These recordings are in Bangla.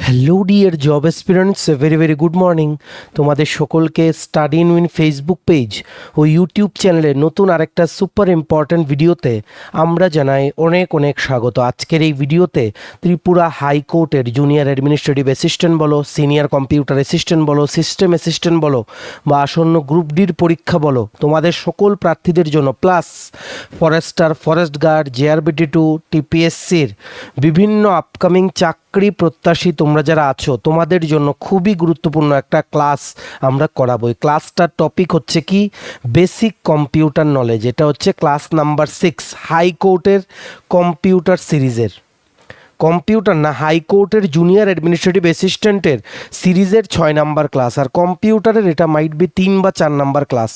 Hello dear job aspirants, very very good morning. তোমাদের সকলকে study in win Facebook page ও ইউটিউব চ্যানেলে নতুন আরেকটা সুপার ইম্পর্ট্যান্ট ভিডিওতে আমরা জানাই অনেক অনেক স্বাগত। আজকের এই ভিডিওতে ত্রিপুরা হাইকোর্টের জুনিয়র অ্যাডমিনিস্ট্রেটিভ অ্যাসিস্ট্যান্ট বলো, সিনিয়র কম্পিউটার অ্যাসিস্ট্যান্ট বলো, সিস্টেম অ্যাসিস্ট্যান্ট বলো বা আসন্ন গ্রুপ ডির পরীক্ষা বলো, তোমাদের সকল প্রার্থীদের জন্য প্লাস ফরেস্টার, ফরেস্ট গার্ড, জেআরবিটি2, টিপিএসসির বিভিন্ন আপকামিং চাকরি প্রত্যাশী তোমরা যারা আছো তোমাদের জন্য খুবই গুরুত্বপূর্ণ একটা ক্লাস আমরা করাবো। এই ক্লাসটার টপিক হচ্ছে কি বেসিক কম্পিউটার নলেজ। এটা হচ্ছে ক্লাস নাম্বার 6 হাইকোর্টের কম্পিউটার সিরিজের, কম্পিউটার না হাইকোর্টের জুনিয়র অ্যাডমিনিস্ট্রেটিভ অ্যাসিস্ট্যান্টের সিরিজের 6 নাম্বার ক্লাস। আর কম্পিউটারের এটা মাইট বি 3 বা 4 নাম্বার ক্লাস।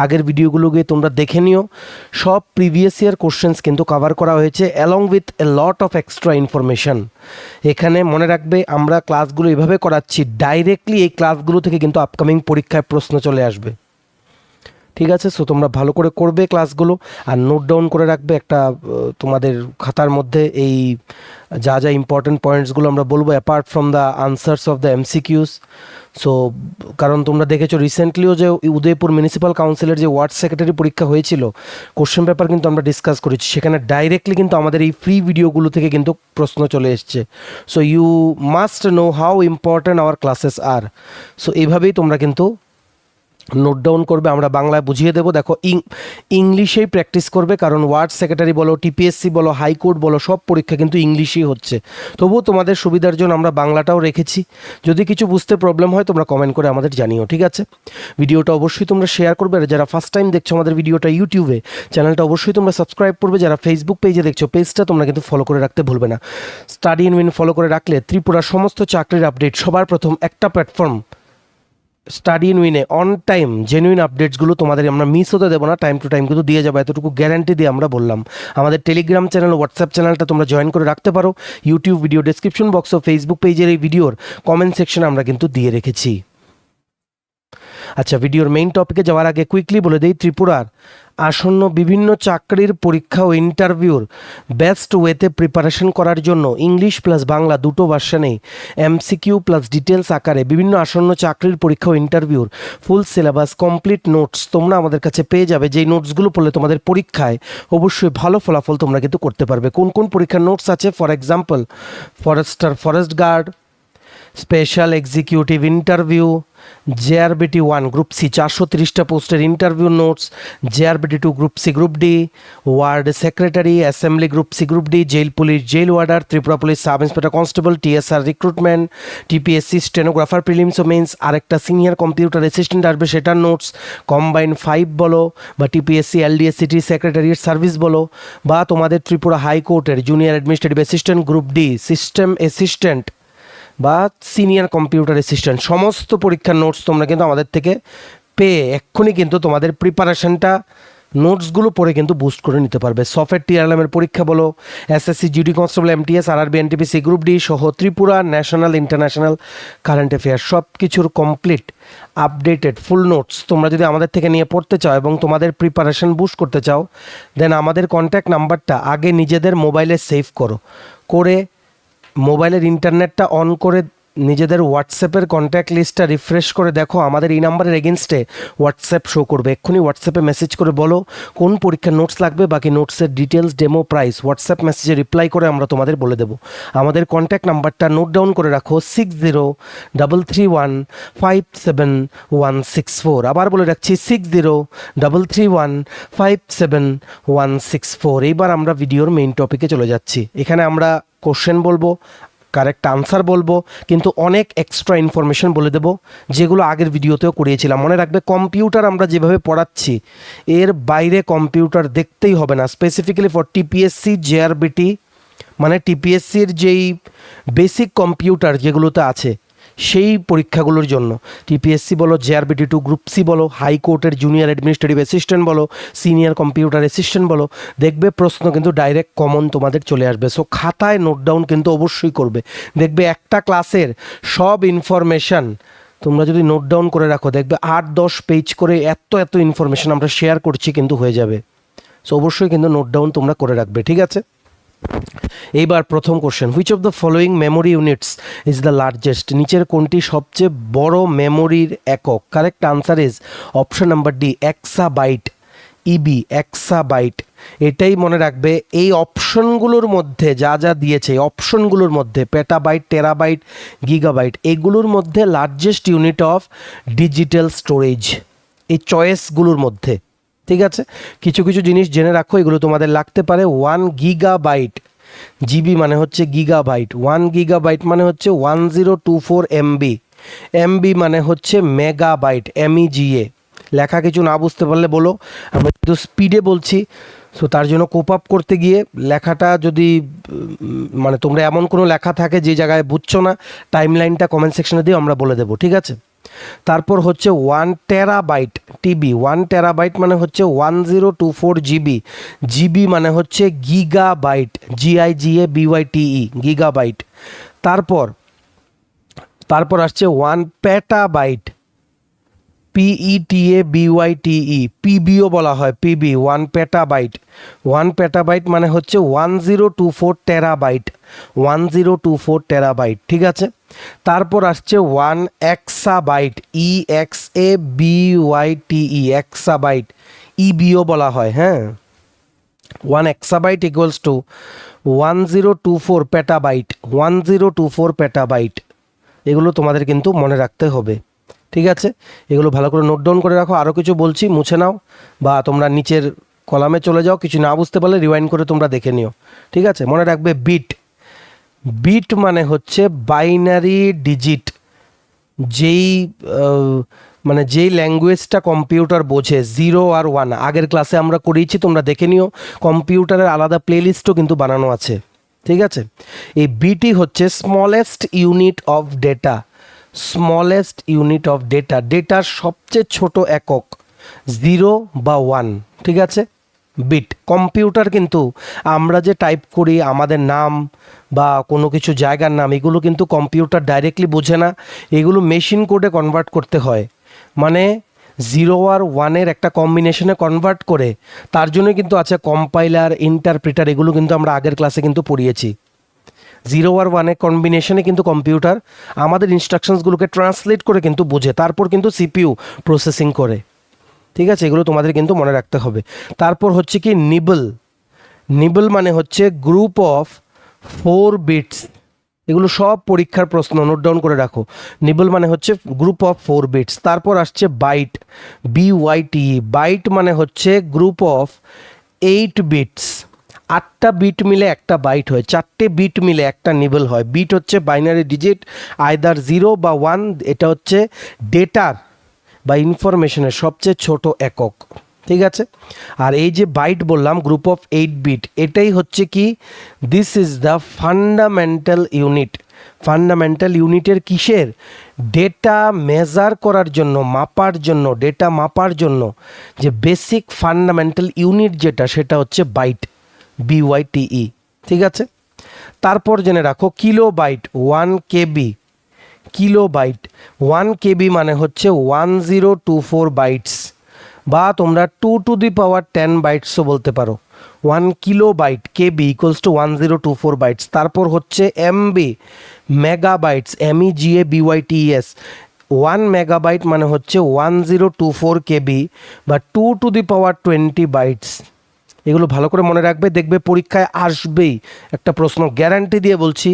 আগের ভিডিওগুলো গিয়ে তোমরা দেখে নিও, সব প্রিভিয়াস ইয়ার কোশ্চেন্স কিন্তু কভার করা হয়েছে along with a lot of extra information. এখানে মনে রাখবে আমরা ক্লাসগুলো এভাবে করাচ্ছি, ডাইরেক্টলি এই ক্লাসগুলো থেকে কিন্তু আপকামিং পরীক্ষায় প্রশ্ন চলে আসবে। ঠিক আছে, সো তোমরা ভালো করে করবে ক্লাসগুলো আর নোট ডাউন করে রাখবে একটা তোমাদের খাতার মধ্যে এই যা যা ইম্পর্টেন্ট পয়েন্টসগুলো আমরা বলবো apart from the answers of the MCQs. So কারণ তোমরা দেখেছো রিসেন্টলিও যে উদয়পুর মিউনিসিপ্যাল কাউন্সিলের যে ওয়ার্ড সেক্রেটারি পরীক্ষা হয়েছিল, কোশ্চেন পেপার কিন্তু আমরা ডিসকাস করেছি, সেখানে ডাইরেক্টলি কিন্তু আমাদের এই ফ্রি ভিডিওগুলো থেকে কিন্তু প্রশ্ন চলে এসছে। So you must know how important our classes are. So এইভাবেই তোমরা কিন্তু নোট ডাউন করবে, আমরা বাংলায় বুঝিয়ে দেবো। দেখো ইংলিশেই প্র্যাকটিস করবে, কারণ ওয়ার্ড সেক্রেটারি বলো, টিপিএসসি বলো, হাইকোর্ট বলো, সব পরীক্ষা কিন্তু ইংলিশেই হচ্ছে। তবুও তোমাদের সুবিধার জন্য আমরা বাংলাটাও রেখেছি। যদি কিছু বুঝতে প্রবলেম হয় তোমরা কমেন্ট করে আমাদের জানিও, ঠিক আছে? ভিডিওটা অবশ্যই তোমরা শেয়ার করবে, আর যারা ফার্স্ট টাইম দেখছো আমাদের ভিডিওটা ইউটিউবে, চ্যানেলটা অবশ্যই তোমরা সাবস্ক্রাইব করবে। যারা ফেসবুক পেজে দেখছো, পেজটা তোমরা কিন্তু ফলো করে রাখতে ভুলবে না। স্টাডি ইন উইন ফলো করে রাখলে ত্রিপুরার সমস্ত চাকরির আপডেট সবার প্রথম একটা প্ল্যাটফর্ম স্টাডি ইন উইনে অন টাইম জেনুইন আপডেটসগুলো তোমাদের আমরা মিস হতে দেবো না, টাইম টু টাইম কিন্তু দিয়ে যাবো, এতটুকু গ্যারান্টি দিয়ে আমরা বললাম। আমাদের টেলিগ্রাম চ্যানেল, হোয়াটসঅ্যাপ চ্যানেলটা তোমরা জয়েন করে রাখতে পারো। ইউটিউব ভিডিও ডেসক্রিপশন বক্স ও ফেসবুক পেজের এই ভিডিওর কমেন্ট সেকশনে আমরা কিন্তু দিয়ে রেখেছি। আচ্ছা, ভিডিওর মেইন টপিকে যাওয়ার আগে কুইকলি বলে দিই, ত্রিপুরার আসন্ন বিভিন্ন চাকরির পরীক্ষা ও ইন্টারভিউর বেস্ট ওয়েতে প্রিপারেশন করার জন্য ইংলিশ প্লাস বাংলা দুটো ভার্সনেই এমসিকিউ প্লাস ডিটেলস আকারে বিভিন্ন আসন্ন চাকরির পরীক্ষা ও ইন্টারভিউর ফুল সিলেবাস, কমপ্লিট নোটস তোমরা আমাদের কাছে পেয়ে যাবে। যেই নোটসগুলো পড়লে তোমাদের পরীক্ষায় অবশ্যই ভালো ফলাফল তোমরা কিন্তু করতে পারবে। কোন কোন পরীক্ষার নোটস আছে? For example forester, forest guard, special executive interview, জেআরবিটি1 গ্রুপ সি 430টা পোস্টের ইন্টারভিউ নোটস, জেআরবিটি2 group C group D, ward secretary, assembly group C group D, jail police, jail warder, Tripura police sub inspector constable, TSR recruitment, TPSC stenographer prelims ও মেন্স, আরেকটা সিনিয়র কম্পিউটার অ্যাসিস্ট্যান্ট আসবে সেটার নোটস, কম্বাইন 5 বলো বা টিপিএসসি এলডিএসসিটি সেক্রেটারিয়েট সার্ভিস বলো, বা তোমাদের ত্রিপুরা হাইকোর্টের junior administrative assistant group D, system assistant বা সিনিয়র কম্পিউটার অ্যাসিস্ট্যান্ট, সমস্ত পরীক্ষার নোটস তোমরা কিন্তু আমাদের থেকে পেয়ে এক্ষুনি কিন্তু তোমাদের প্রিপারেশনটা নোটসগুলো পড়ে কিন্তু বুস্ট করে নিতে পারবে। সফটওয়্যার টিআরএমের পরীক্ষা বলো, SSC GD constable, MTS, RRB, NTPC group D সহ Tripura national international current affair সব কিছুর কমপ্লিট আপডেটেড ফুল নোটস তোমরা যদি আমাদের থেকে নিয়ে পড়তে চাও এবং তোমাদের প্রিপারেশন বুস্ট করতে চাও, দেন আমাদের কন্ট্যাক্ট নাম্বারটা আগে নিজেদের মোবাইলে সেভ করে মোবাইলের ইন্টারনেটটা অন করে নিজেদের হোয়াটসঅ্যাপের কন্ট্যাক্ট লিস্টটা রিফ্রেশ করে দেখো, আমাদের এই নাম্বারের এগেনস্টে হোয়াটসঅ্যাপ শো করবে। এক্ষুনি হোয়াটসঅ্যাপে মেসেজ করে বলো কোন পরীক্ষার নোটস লাগবে, বাকি নোটসের ডিটেলস, ডেমো, প্রাইস হোয়াটসঅ্যাপ মেসেজে রিপ্লাই করে আমরা তোমাদের বলে দেবো। আমাদের কন্ট্যাক্ট নাম্বারটা নোট ডাউন করে রাখো, 6033157164। আবার বলে রাখছি 6033157164। এইবার আমরা ভিডিওর মেইন টপিকে চলে যাচ্ছি। এখানে আমরা কোশ্চেন বলবো, কারেক্ট আনসার বলবো, কিন্তু অনেক এক্সট্রা ইনফরমেশন বলে দেবো যেগুলো আগের ভিডিওতেও করিয়েছিলাম। মনে রাখবে কম্পিউটার আমরা যেভাবে পড়াচ্ছি এর বাইরে কম্পিউটার দেখতেই হবে না। স্পেসিফিক্যালি ফর টিপিএসসি, জেআরবিটি মানে টিপিএসসির যেই বেসিক কম্পিউটার যেগুলোতে আছে সেই পরীক্ষাগুলোর জন্য, টিপিএসসি বলো, জেআরবিটি2 গ্রুপ সি বলো, হাইকোর্টের জুনিয়র অ্যাডমিনিস্ট্রেটিভ অ্যাসিস্ট্যান্ট বলো, সিনিয়র কম্পিউটার অ্যাসিস্ট্যান্ট বলো, দেখবে প্রশ্ন কিন্তু ডাইরেক্ট কমন তোমাদের চলে আসবে। সো খাতায় নোট ডাউন কিন্তু অবশ্যই করবে। দেখবে একটা ক্লাসের সব ইনফরমেশান তোমরা যদি নোট ডাউন করে রাখো, দেখবে 8-10 পেজ করে এত ইনফরমেশান আমরা শেয়ার করছি কিন্তু হয়ে যাবে। সো অবশ্যই কিন্তু নোট ডাউন তোমরা করে রাখবে, ঠিক আছে? এইবার প্রথম question, which of the following memory units is the largest? নিচের কোনটি সবচেয়ে বড় মেমোরির একক? Correct answer is option number D, exabyte. EB, exabyte. এটাই মনে রাখবে, এই অপশনগুলোর মধ্যে যা যা দিয়েছে, অপশনগুলোর মধ্যে পেটাবাইট, টেরাবাইট, গিগাবাইট, এগুলোর মধ্যে largest unit of digital storage এই চয়েসগুলোর মধ্যে। ঠিক আছে, কিছু কিছু জিনিস জেনে রাখো, এগুলো তোমাদের লাগতে পারে। 1 GB, জিবি মানে হচ্ছে গিগাবাইট, 1 GB মানে হচ্ছে 1024 MB, এমবি মানে হচ্ছে মেগাবাইট, MEGA। লেখা কিছু না বুঝতে পারলে বলো, আমরা কিন্তু স্পিডে বলছি, সো তার জন্য কোপ আপ করতে গিয়ে লেখাটা যদি মানে তোমরা এমন কোনো লেখা থাকে যে জায়গায় বুঝছো না, টাইম লাইনটা কমেন্ট সেকশনে দিয়ে আমরা বলে দেবো, ঠিক আছে। তারপর হচ্ছে 1 TB টিবি, 1 TB মানে হচ্ছে 1024 GB, জিবি মানে হচ্ছে গিগাবাইট, GIGABYTE, গিগাবাইট। তারপর আসছে 1 PB, PETABYTE, পিবিও বলা হয়, পিবি, 1 PB। 1 PB মানে হচ্ছে 1024 TB, 1024 TB, ঠিক আছে। তারপর আসছে 1 EXABYTE, EXABYTE, এক্সাবাইট, ইবিও বলা হয়, হ্যাঁ। 1 EXABYTE equals to 1024 PB, 1024 PB। এগুলো তোমাদের কিন্তু মনে রাখতে হবে, ঠিক আছে। এগুলো ভালো করে নোট ডাউন করে রাখো। আরও কিছু বলছি, মুছে নাও বা তোমরা নিচের কলামে চলে যাও, কিছু না বুঝতে পারলে রিওয়াইন্ড করে তোমরা দেখে নিও, ঠিক আছে। মনে রাখবে বিট, বিট মানে হচ্ছে বাইনারি ডিজিট। যেই মানে যেই ল্যাঙ্গুয়েজটা কম্পিউটার বোঝে, 0 আর 1, আগের ক্লাসে আমরা করিয়েছি, তোমরা দেখে নিও, কম্পিউটারের আলাদা প্লেলিস্টও কিন্তু বানানো আছে, ঠিক আছে। এই বিটি হচ্ছে smallest unit of data, smallest unit of data, ডেটার সবচেয়ে ছোট একক, 0 বা 1, ঠিক আছে, বিট। কম্পিউটার কিন্তু আমরা যে টাইপ করি আমাদের নাম বা কোনো কিছু জায়গার নাম, এগুলো কিন্তু কম্পিউটার ডাইরেক্টলি বোঝে না, এগুলো মেশিন কোডে কনভার্ট করতে হয়, মানে 0 আর 1-এর একটা কম্বিনেশনে কনভার্ট করে, তার জন্য কিন্তু আছে কম্পাইলার, ইন্টারপ্রিটার, এগুলো কিন্তু আমরা আগের ক্লাসে কিন্তু পড়িয়েছি। 0 আর 1-এর কম্বিনেশনে কিন্তু কম্পিউটার আমাদের ইনস্ট্রাকশনসগুলোকে ট্রান্সলেট করে কিন্তু বোঝে, তারপর কিন্তু সিপিইউ প্রসেসিং করে, ঠিক আছে। এগুলো তোমাদের কিন্তু মনে রাখতে হবে। তারপর হচ্ছে কি নিবল, নিবল মানে হচ্ছে গ্রুপ অফ 4 বিটস, এগুলো সব পরীক্ষার প্রশ্ন, নোট ডাউন করে রাখো। নিবল মানে হচ্ছে গ্রুপ অফ 4 বিটস। তারপর আসছে বাইট, BYTE, বাইট মানে হচ্ছে গ্রুপ অফ 8 বিটস, 8টা বিট মিলে একটা বাইট হয়, 4টে বিট মিলে একটা নিবল হয়। বিট হচ্ছে বাইনারি ডিজিট, আইদার 0 বা 1, এটা হচ্ছে ডেটার বা ইনফরমেশনের সবচেয়ে ছোট একক, ঠিক আছে। আর এই যে বাইট বললাম গ্রুপ অফ 8 বিট, এটাই হচ্ছে কি, this is the fundamental unit. Fundamental ইউনিটের কিসের? ডেটা মেজার করার জন্য, মাপার জন্য, ডেটা মাপার জন্য যে বেসিক ফান্ডামেন্টাল ইউনিট যেটা, সেটা হচ্ছে বাইট, BYTE, ঠিক আছে। তারপর জেনে রাখো কিলোবাইট, 1 KB, কিলোবাইট, 1 KB মানে হচ্ছে 1024 বাইটস, বা তোমরা 2 to the power 10 বাইটসও বলতে পারো। 1 KB ইকুয়ালস টু 1024 বাইটস। তারপর হচ্ছে এমবি, মেগাবাইটস, MEGABYTES, 1 MB মানে হচ্ছে 1024 KB বা 2 to the power 20 বাইটস। এগুলো ভালো করে মনে রাখবে, দেখবে পরীক্ষায় আসবেই একটা প্রশ্ন, গ্যারান্টি দিয়ে বলছি,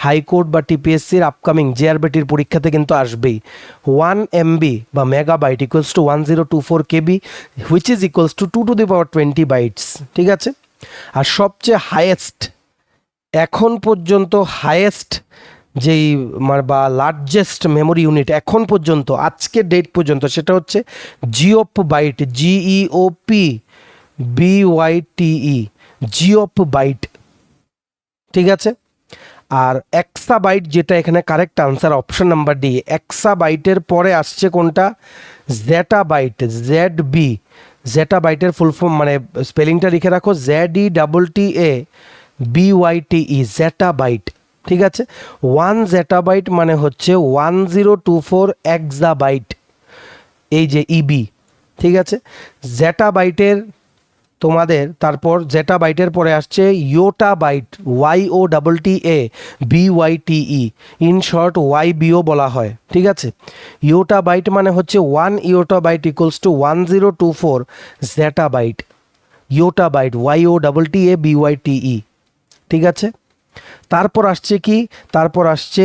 হাইকোর্ট বা টিপিএসসির আপকামিং জেআরবিটির পরীক্ষাতে কিন্তু আসবেই। 1 MB বা megabyte equals to 1024 KB, which is equals to 2 to the power 20 bytes, ঠিক আছে। আর সবচেয়ে হাইয়েস্ট, এখন পর্যন্ত হাইয়েস্ট যেই বা লার্জেস্ট মেমোরি ইউনিট এখন পর্যন্ত, আজকের ডেট পর্যন্ত, সেটা হচ্ছে geopbyte, GEOPBYTE, geopbyte, ঠিক আছে। আর এক্সাবাইট যেটা এখানে correct answer, option number D, এক্সাবাইটের পরে আসছে কোনটা? জেটাবাইট, ZB, জেটাবাইটের ফুল ফর্ম মানে স্পেলিংটা লিখে রাখো, ZETTABYTE, জেটাবাইট, ঠিক আছে। 1 জেটাবাইট মানে হচ্ছে 1024 এক্সাবাইট, এই যে ইবি, ঠিক আছে। জেটাবাইটের তোমাদের তারপর জেটা বাইটের পরে আসছে yotta byte, YOTTABYTE, in short YBO বলা হয়, ঠিক আছে। ইয়োটা বাইট মানে হচ্ছে 1 yottabyte equals to 1024 zettabyte, Yuta byte YOTTABYTE, ঠিক আছে। তারপর আসছে কি, তারপর আসছে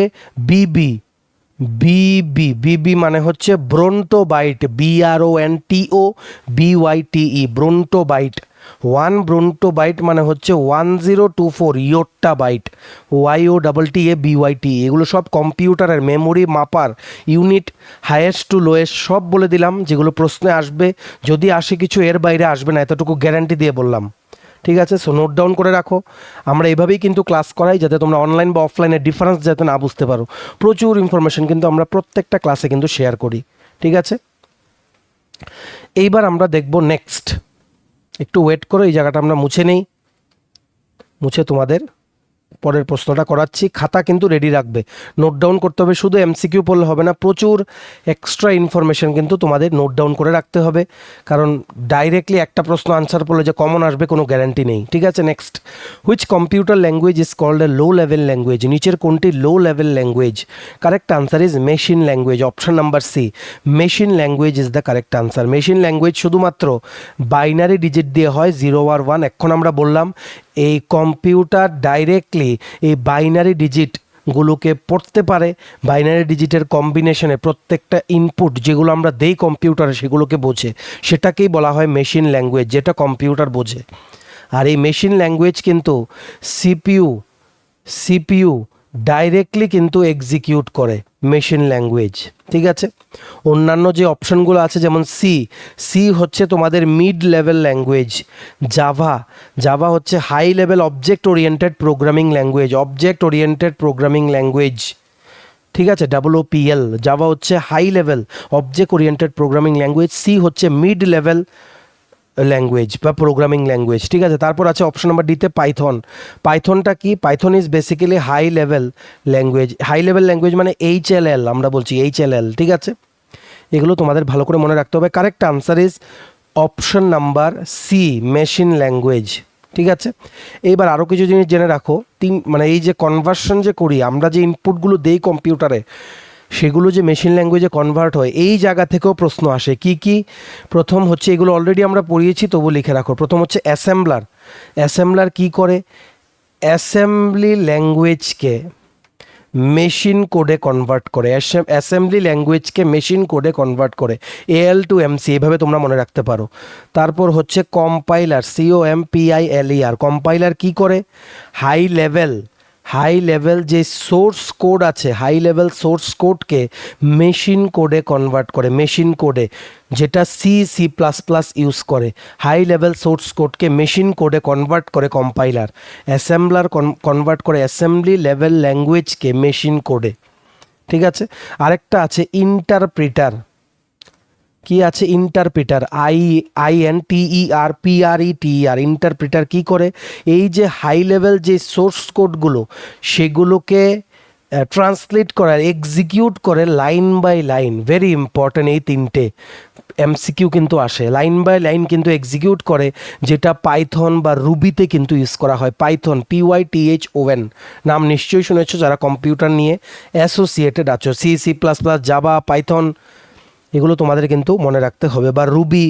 বিবি, বিবি মানে হচ্ছে ব্রন্টো বাইট, BRONTOBYTE, ব্রন্টো বাইট। 1 ব্রন্টো বাইট মানে হচ্ছে 1024 ইয়োটা বাইট, YOTTABYTE। এগুলো সব কম্পিউটারের মেমোরি মাপার ইউনিট, হাইয়েস্ট টু লোয়েস্ট সব বলে দিলাম, যেগুলো প্রশ্নে আসবে। যদি আসে কিছু এর বাইরে আসবে না, এতটুকু গ্যারান্টি দিয়ে বললাম, ঠিক আছে। সো নোট ডাউন করে রাখো। আমরা এভাবেই কিন্তু ক্লাস করাই, যাতে তোমরা অনলাইন বা অফলাইনের ডিফারেন্স যাতে না বুঝতে পারো। প্রচুর ইনফরমেশন কিন্তু আমরা প্রত্যেকটা ক্লাসে কিন্তু শেয়ার করি, ঠিক আছে। এইবার আমরা দেখব নেক্সট। একটু ওয়েট করো, এই জায়গাটা আমরা মুছে নেই, মুছে তোমাদের পরের প্রশ্নটা করাচ্ছি। খাতা কিন্তু রেডি রাখবে, নোট ডাউন করতে হবে। শুধু MCQ পড়লে হবে না, প্রচুর এক্সট্রা ইনফরমেশন কিন্তু তোমাদের নোট ডাউন করে রাখতে হবে, কারণ ডাইরেক্টলি একটা প্রশ্ন আনসার পড়লে যে কমন আসবে কোনো গ্যারান্টি নেই, ঠিক আছে। Next, which computer language is called a low level language? নিচের কোনটি low level language? Correct answer is machine language, option number C, machine language is the correct answer. Machine language শুধুমাত্র বাইনারি ডিজিট দিয়ে হয়, 0 আর 1। এখন আমরা বললাম এই কম্পিউটার ডাইরেক্টলি এই বাইনারি ডিজিটগুলোকে পড়তে পারে, বাইনারি ডিজিটের কম্বিনেশনে প্রত্যেকটা ইনপুট যেগুলো আমরা দেই কম্পিউটারে সেগুলোকে বোঝে, সেটাকেই বলা হয় মেশিন ল্যাঙ্গুয়েজ, যেটা কম্পিউটার বোঝে। আর এই মেশিন ল্যাঙ্গুয়েজ কিন্তু সিপিইউ ডাইরেক্টলি কিন্তু এক্সিকিউট করে মেশিন ল্যাঙ্গুয়েজ, ঠিক আছে। অন্যান্য যে অপশনগুলো আছে যেমন সি হচ্ছে তোমাদের মিড লেভেল ল্যাঙ্গুয়েজ, জাভা হচ্ছে high level object oriented programming language, ঠিক আছে, WOPL। জাভা হচ্ছে high level object oriented programming language, C হচ্ছে মিড লেভেল ল্যাঙ্গুয়েজ বা প্রোগ্রামিং ল্যাঙ্গুয়েজ, ঠিক আছে। তারপর আছে অপশন নাম্বার ডিতে পাইথনটা কি? Python is basically high level language মানে HLL, আমরা বলছি HLL, ঠিক আছে। এগুলো তোমাদের ভালো করে মনে রাখতে হবে। Correct answer is option number C, machine language, ঠিক আছে। এইবার আরও কিছু জিনিস জেনে রাখো। মানে এই যে কনভার্সন যে করি আমরা, যে ইনপুটগুলো দেই কম্পিউটারে, সেগুলো যে মেশিন ল্যাঙ্গুয়েজে কনভার্ট হয়, এই জায়গা থেকেও প্রশ্ন আসে। কি প্রথম হচ্ছে, এগুলো অলরেডি আমরা পড়িয়েছি, তবু লিখে রাখো। প্রথম হচ্ছে অ্যাসেম্বলার কি করে? অ্যাসেম্বলি ল্যাঙ্গুয়েজকে মেশিন কোডে কনভার্ট করে, অ্যাসেম্বলি ল্যাঙ্গুয়েজকে মেশিন কোডে কনভার্ট করে, AL to MC, এভাবে তোমরা মনে রাখতে পারো। তারপর হচ্ছে কম্পাইলার, COMPILER, কম্পাইলার কি করে? হাই লেভেল যে সোর্স কোড আছে, হাই লেভেল সোর্স কোডকে মেশিন কোডে কনভার্ট করে, মেশিন কোডে, যেটা C++ ইউজ করে। হাই লেভেল সোর্স কোডকে মেশিন কোডে কনভার্ট করে কম্পাইলার। অ্যাসেম্বলার কনভার্ট করে অ্যাসেম্বলি লেভেল ল্যাঙ্গুয়েজকে মেশিন কোডে, ঠিক আছে। আরেকটা আছে ইন্টারপ্রিটার। কি আছে? Interpreter, INTERPRETER। ইন্টারপ্রিটার কি করে? এই যে হাই লেভেল যে সোর্স কোডগুলো, সেগুলোকে ট্রান্সলেট করে, এক্সিকিউট করে line by line. Very important, এই তিনটে MCQ কিন্তু আসে। লাইন বাই লাইন কিন্তু এক্সিকিউট করে, যেটা পাইথন বা রুবিতে কিন্তু ইউজ করা হয়। পাইথন, PYTHON, নাম নিশ্চয়ই শুনেছো যারা কম্পিউটার নিয়ে অ্যাসোসিয়েটেড আছো। C++, জাভা, পাইথন, এগুলো তোমাদের কিন্তু মনে রাখতে হবে। বা রুবি,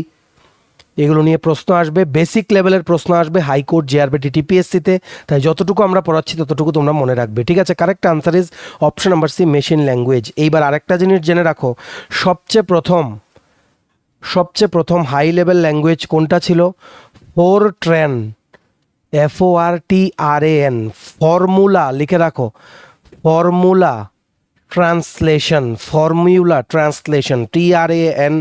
এগুলো নিয়ে প্রশ্ন আসবে, বেসিক লেভেলের প্রশ্ন আসবে হাইকোর্ট, JRBT, TPSC-তে। তাই যতটুকু আমরা পড়াচ্ছি ততটুকু তোমরা মনে রাখবে, ঠিক আছে। Correct answer is option number C, machine language. এইবার আরেকটা জিনিস জেনে রাখো, সবচেয়ে প্রথম হাই লেভেল ল্যাঙ্গুয়েজ কোনটা ছিল? Fortran, FORTRAN। ফর্মুলা লিখে রাখো, formula translation, TRANSLATION,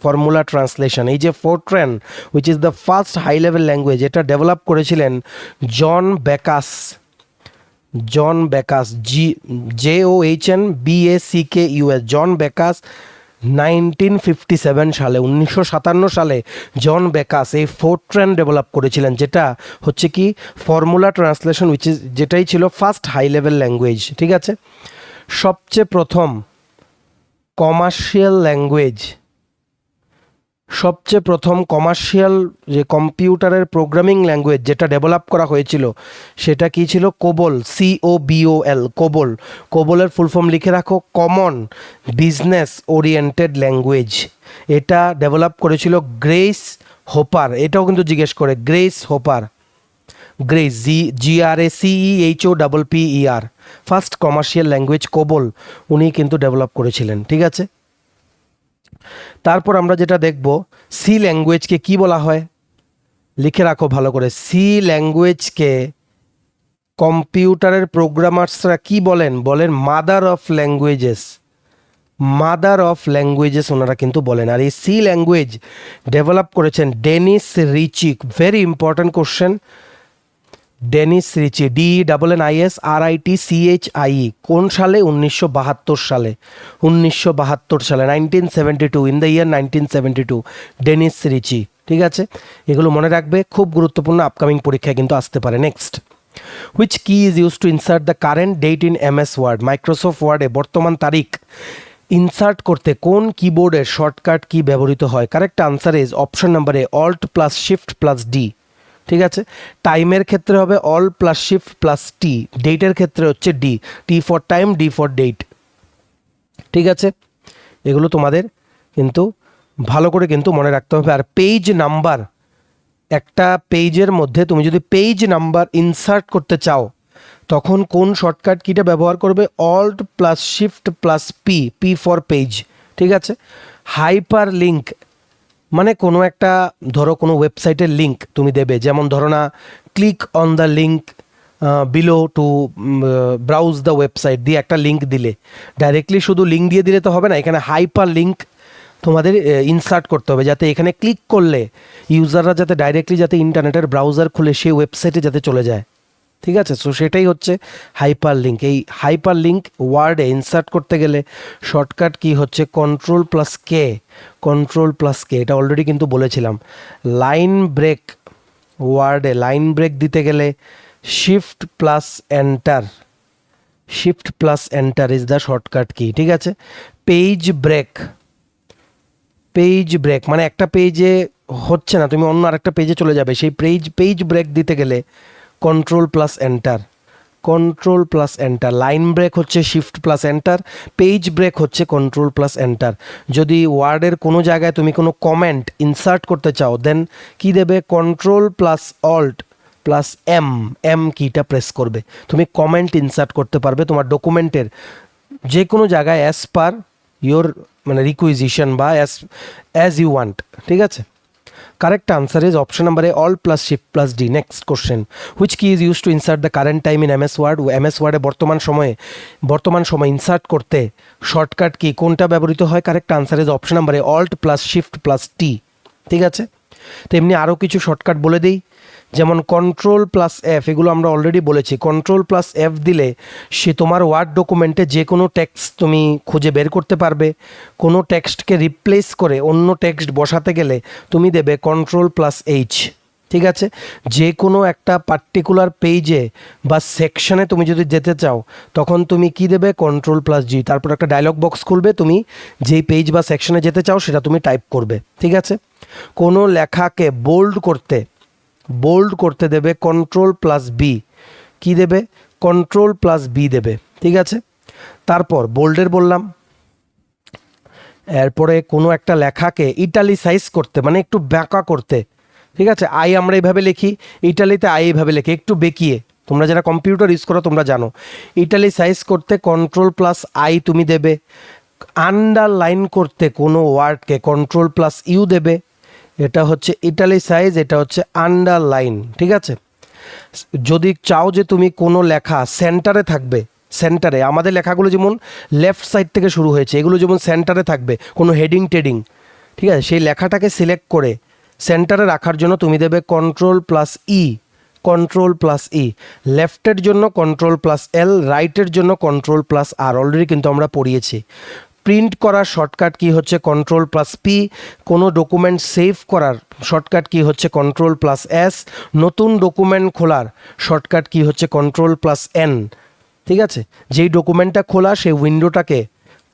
formula translation. এই যে FORTRAN, which is the first high level language, এটা ডেভেলপ করেছিলেন John Backus, JOHNBACKUS, John Backus. 1957 সালে, 1957 সালে জন বেকাস এই ফোরট্রান ডেভেলপ করেছিলেন, যেটা হচ্ছে কি ফর্মুলা ট্রান্সলেশন, যেটাই ছিল ফার্স্ট হাই লেভেল ল্যাঙ্গুয়েজ, ঠিক আছে। সবচেয়ে প্রথম কমার্শিয়াল ল্যাঙ্গুয়েজ সবচেয়ে প্রথম কমার্শিয়াল যে কম্পিউটারের প্রোগ্রামিং ল্যাঙ্গুয়েজ যেটা ডেভেলপ করা হয়েছিল সেটা কি ছিল? COBOL, COBOL, COBOL. কোবলের ফুল ফর্ম লিখে রাখো, কমন বিজনেস ওরিয়েন্টেড ল্যাঙ্গুয়েজ। এটা ডেভেলপ করেছিল গ্রেস হোপার। এটাও কিন্তু জিজ্ঞেস করে, grace hopper, grace, GRACEHOPPER। First commercial language COBOL উনি কিন্তু ডেভেলপ করেছিলেন। ঠিক আছে, তারপর আমরা যেটা দেখব, সি ল্যাঙ্গুয়েজকে কি বলা হয়? লিখে রাখো ভালো করে, সি ল্যাঙ্গুয়েজকে কম্পিউটারের প্রোগ্রামার্সরা কি বলেন? বলেন mother of languages. Mother of languages ওনারা কিন্তু বলেন। আর এই সি ল্যাঙ্গুয়েজ ডেভেলপ করেছেন Dennis Ritchie. Very important question. Dennis Ritchie, DENISRITCHIE। কোন সালে? 1972 সালে। 1972 সালে, 1972, in the year 1972, Dennis Ritchie. ঠিক আছে, এগুলো মনে রাখবে, খুব গুরুত্বপূর্ণ, আপকামিং পরীক্ষায় কিন্তু আসতে পারে। Next, which key is use to insert the current date in MS word? Microsoft ওয়ার্ডে বর্তমান তারিখ ইনসার্ট করতে কোন কিবোর্ডের শর্টকাট কি ব্যবহৃত হয়? Correct answer is option number A, alt plus shift plus D. ঠিক আছে, টাইমের ক্ষেত্রে হবে alt plus shift plus T, ডেটের ক্ষেত্রে হচ্ছে D, T for time, D for date. ঠিক আছে, এগুলো তোমাদের কিন্তু ভালো করে কিন্তু মনে রাখতে হবে। আর পেজ নাম্বার, একটা পেজের মধ্যে তুমি যদি পেজ নাম্বার ইনসার্ট করতে চাও তখন কোন শর্টকাট কিটা ব্যবহার করবে? Alt plus shift plus P, P for page. ঠিক আছে, হাইপার লিঙ্ক মানে কোনো একটা, ধরো কোনো ওয়েবসাইটের লিঙ্ক তুমি দেবে, যেমন ধরো না, click on the link below to browse the website দিয়ে একটা লিঙ্ক দিলে, ডাইরেক্টলি শুধু লিঙ্ক দিয়ে দিলে তো হবে না, এখানে হাইপার লিঙ্ক তোমাদের ইনসার্ট করতে হবে, যাতে এখানে ক্লিক করলে ইউজাররা যাতে ডাইরেক্টলি যাতে ইন্টারনেটের ব্রাউজার খুলে সেই ওয়েবসাইটে যাতে চলে যায়। ঠিক আছে, সো সেটাই হচ্ছে হাইপার লিঙ্ক। এই হাইপার লিঙ্ক ওয়ার্ডে ইনসার্ট করতে গেলে শর্টকাট কি হচ্ছে? কন্ট্রোল প্লাস কে, কন্ট্রোল প্লাস কে, এটা অলরেডি কিন্তু বলেছিলাম। লাইন ব্রেক, ওয়ার্ডে লাইন ব্রেক দিতে গেলে shift plus enter, shift plus enter is the shortcut key. ঠিক আছে, পেজ ব্রেক, পেজ ব্রেক মানে একটা পেজে হচ্ছে না, তুমি অন্য আরেকটা পেজে চলে যাবে, সেই পেজ ব্রেক দিতে গেলে control plus enter, control plus enter. Line break হচ্ছে shift plus enter, page break হচ্ছে কন্ট্রোল প্লাস এন্টার। যদি ওয়ার্ডের কোনো জায়গায় তুমি কোনো কমেন্ট ইনসার্ট করতে চাও দেন কি দেবে? Control plus alt plus M কিটা প্রেস করবে, তুমি কমেন্ট ইনসার্ট করতে পারবে তোমার ডকুমেন্টের যে কোনো জায়গায় অ্যাজ পার ইয়োর মানে রিকুইজিশন বা অ্যাজ ইউ ওয়ান্ট। ঠিক আছে, correct answer is option number A, alt plus shift plus D. Next question, which key is use to insert the current time in MS word? MS ওয়ার্ডে বর্তমান সময় ইনসার্ট করতে শর্টকাট কি কোনটা ব্যবহৃত হয়? Correct answer is option number A, alt plus shift plus T. ঠিক আছে, তো এমনি আরও কিছু শর্টকাট বলে দিই, যেমন কন্ট্রোল প্লাস এফ, এগুলো আমরা অলরেডি বলেছি। কন্ট্রোল প্লাস এফ দিলে সে তোমার ওয়ার্ড ডকুমেন্টে যে কোনো টেক্সট তুমি খুঁজে বের করতে পারবে। কোনো টেক্সটকে রিপ্লেস করে অন্য টেক্সট বসাতে গেলে তুমি দেবে কন্ট্রোল প্লাস এইচ। ঠিক আছে, যে কোনো একটা পার্টিকুলার পেজে বা সেকশনে তুমি যদি যেতে চাও তখন তুমি কি দেবে? কন্ট্রোল প্লাস জি। তারপর একটা ডায়লগ বক্স খুলবে, তুমি যেই পেজ বা সেকশনে যেতে চাও সেটা তুমি টাইপ করবে। ঠিক আছে, কোনো লেখাকে বোল্ড করতে দেবে কন্ট্রোল প্লাস বি। কী দেবে? কন্ট্রোল প্লাস বি দেবে। ঠিক আছে, তারপর বোল্ডের বললাম। এরপরে কোনো একটা লেখাকে ইটালিসাইজ করতে মানে একটু বাঁকা করতে, ঠিক আছে, আই আমরা এইভাবে লিখি, ইটালিতে আই এইভাবে লিখি, একটু বেঁকিয়ে, তোমরা যারা কম্পিউটার ইউজ করো তোমরা জানো। ইটালিসাইজ করতে কন্ট্রোল প্লাস আই তুমি দেবে। আন্ডারলাইন করতে কোনো ওয়ার্ডকে কন্ট্রোল প্লাস ইউ দেবে, এটা হচ্ছে ইটালিসাইজ, এটা হচ্ছে আন্ডারলাইন। ঠিক আছে, যদি চাও যে তুমি কোনো লেখা সেন্টারে থাকবে, সেন্টারে আমাদের লেখাগুলো যেমন লেফট সাইড থেকে শুরু হয়েছে, এগুলো যেমন সেন্টারে থাকবে, কোনো হেডিং টেডিং, ঠিক আছে, সেই লেখাটাকে সিলেক্ট করে সেন্টারে রাখার জন্য তুমি দেবে control plus E, control plus E. লেফটের জন্য কন্ট্রোল প্লাস এল, রাইটের জন্য কন্ট্রোল প্লাস আর, অলরেডি কিন্তু আমরা পড়িয়েছি। প্রিন্ট করার শর্টকাট কি হচ্ছে? Control plus P. কোনো ডকুমেন্ট সেভ করার শর্টকাট কি হচ্ছে? Control plus S. নতুন ডকুমেন্ট খোলার শর্টকাট কি হচ্ছে? Control plus N. ঠিক আছে, যেই ডকুমেন্টটা খোলা সেই উইন্ডোটাকে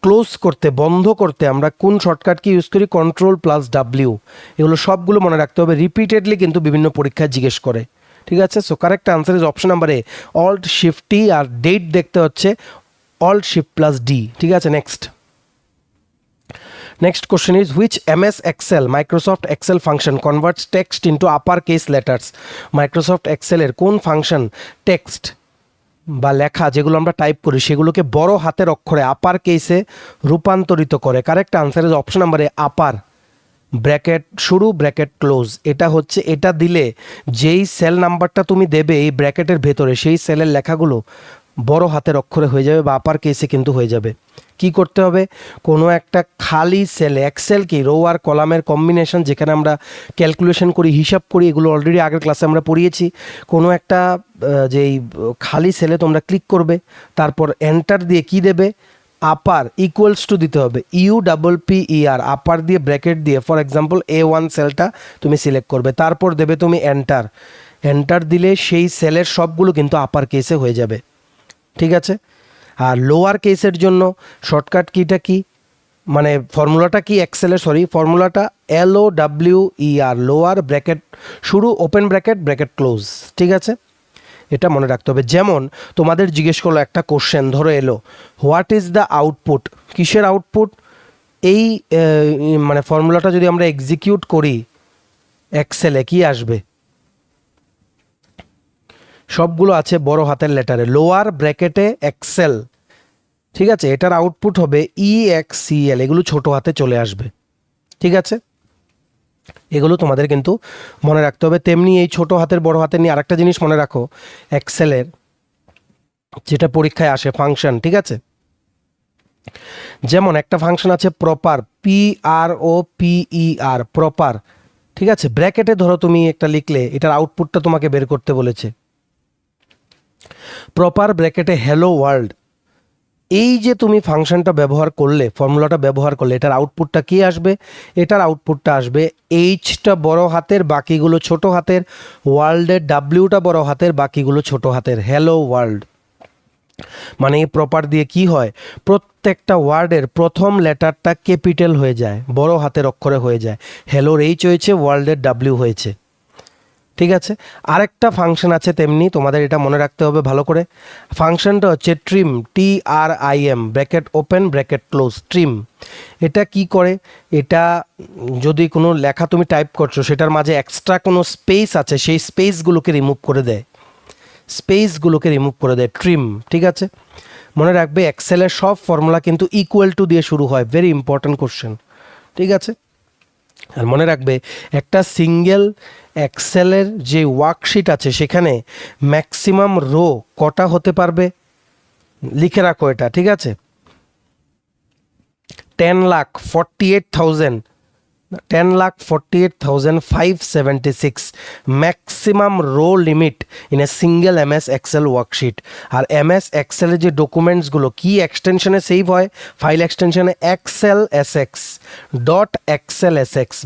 ক্লোজ করতে, বন্ধ করতে আমরা কোন শর্টকাট কি ইউজ করি? Ctrl+W। এগুলো সবগুলো মনে রাখতে হবে, রিপিটেডলি কিন্তু বিভিন্ন পরীক্ষায় জিজ্ঞেস করে। ঠিক আছে, so correct answer is option number A, Alt+Shift+T, আর ডেট দেখতে হচ্ছে Alt+Shift+D। ঠিক আছে, Next question is, which MS Excel, Microsoft Excel function converts text into uppercase letters? Microsoft Excel এর কোন ফাংশন টেক্সট বা লেখা যেগুলো আমরা টাইপ করি সেগুলোকে বড় হাতের অক্ষরে আপার কেসে রূপান্তরিত করে? Correct answer is option number A, upper, bracket শুরু ব্র্যাকেট ক্লোজ। এটা হচ্ছে, এটা দিলে যেই সেল নাম্বারটা তুমি দেবে এই ব্র্যাকেটের ভেতরে, সেই সেলের লেখাগুলো বড় হাতের অক্ষরে হয়ে যাবে বা আপার কেসে কিন্তু হয়ে যাবে। কি করতে হবে? কোনো একটা খালি সেলে, এক্সেল কি রো আর কলামের কম্বিনেশন, যেখানে আমরা ক্যালকুলেশন করি, হিসাব করি, এগুলো অলরেডি আগের ক্লাসে আমরা পড়িয়েছি। কোনো একটা যেই খালি সেলে তোমরা ক্লিক করবে, তারপর এন্টার দিয়ে কি দেবে? আপার ইকুয়ালস টু দিতে হবে, UPPER, আপার দিয়ে ব্র্যাকেট দিয়ে, ফর এক্সাম্পল A1 সেলটা তুমি সিলেক্ট করবে, তারপর দেবে তুমি এন্টার দিলে সেই সেলের সবগুলো কিন্তু আপার কেসে হয়ে যাবে। ঠিক আছে, আর লোয়ার কেসের জন্য শর্টকাট কিটা কি, মানে ফর্মুলাটা কি এক্সেলের? ফর্মুলাটা LOWER, লোয়ার ব্র্যাকেট শুরু ওপেন ব্র্যাকেট ব্র্যাকেট ক্লোজ। ঠিক আছে, এটা মনে রাখতে হবে। যেমন তোমাদের জিজ্ঞেস করলো একটা কোশ্চেন, ধরো এলো, হোয়াট ইজ দ্য আউটপুট? কিসের আউটপুট? এই মানে ফর্মুলাটা যদি আমরা এক্সিকিউট করি এক্সেলে, কি আসবে? সবগুলো আছে বড় হাতের লেটারে, লোয়ার ব্র্যাকেটে এক্সেল। ঠিক আছে, এটার আউটপুট হবে EXCL, এগুলো ছোট হাতে চলে আসবে। ঠিক আছে, এগুলো তোমাদের কিন্তু মনে রাখতে হবে। তেমনি এই ছোট হাতের বড় হাতের নিয়ে আরেকটা জিনিস মনে রাখো, এক্সেলের যেটা পরীক্ষায় আসে ফাংশন। ঠিক আছে, যেমন একটা ফাংশন আছে প্রপার, PROPER, প্রপার। ঠিক আছে, ব্র্যাকেটে ধরো তুমি একটা লিখলে, এটার আউটপুটটা তোমাকে বের করতে বলেছে, প্রপার ব্র্যাকেটে হ্যালো ওয়ার্ল্ড। এই যে তুমি ফাংশনটা ব্যবহার করলে, ফর্মুলাটা ব্যবহার করলে, এটার আউটপুটটা কি আসবে? এটার আউটপুটটা আসবে এইচটা বড় হাতের, বাকিগুলো ছোট হাতের, ওয়ার্ল্ডের ডাব্লিউটা বড় হাতের, বাকিগুলো ছোট হাতের, হ্যালো ওয়ার্ল্ড। মানে এই প্রপার দিয়ে কি হয়? প্রত্যেকটা ওয়ার্ডের প্রথম লেটারটা ক্যাপিটাল হয়ে যায়, বড় হাতের অক্ষরে হয়ে যায়। হ্যালোর এইচ হয়েছে, ওয়ার্ল্ডের ডাব্লিউ হয়েছে। ঠিক আছে, আরেকটা ফাংশন আছে তেমনি, তোমাদের এটা মনে রাখতে হবে ভালো করে। ফাংশনটা হচ্ছে trim, TRIM, bracket open bracket close, trim. এটা কি করে? এটা যদি কোনো লেখা তুমি টাইপ করছো, সেটার মাঝে এক্সট্রা কোনো স্পেস আছে, সেই স্পেসগুলোকে রিমুভ করে দেয়, ট্রিম। ঠিক আছে, মনে রাখবে এক্সেলের সব ফর্মুলা কিন্তু ইকুয়াল টু দিয়ে শুরু হয়, ভেরি ইম্পর্ট্যান্ট কোশ্চেন। ঠিক আছে, আর মনে রাখবে একটা সিঙ্গেল এক্সেলের যে ওয়ার্কশিট আছে সেখানে ম্যাক্সিমাম রো কটা হতে পারবে? লিখে রাখো এটা। ঠিক আছে, 10,48,576 maximum row limit in a single MS Excel worksheet. আর MS এক্সেলের যে ডকুমেন্টসগুলো কি এক্সটেনশনে সেভ হয়? ফাইল এক্সটেনশনে XLSX,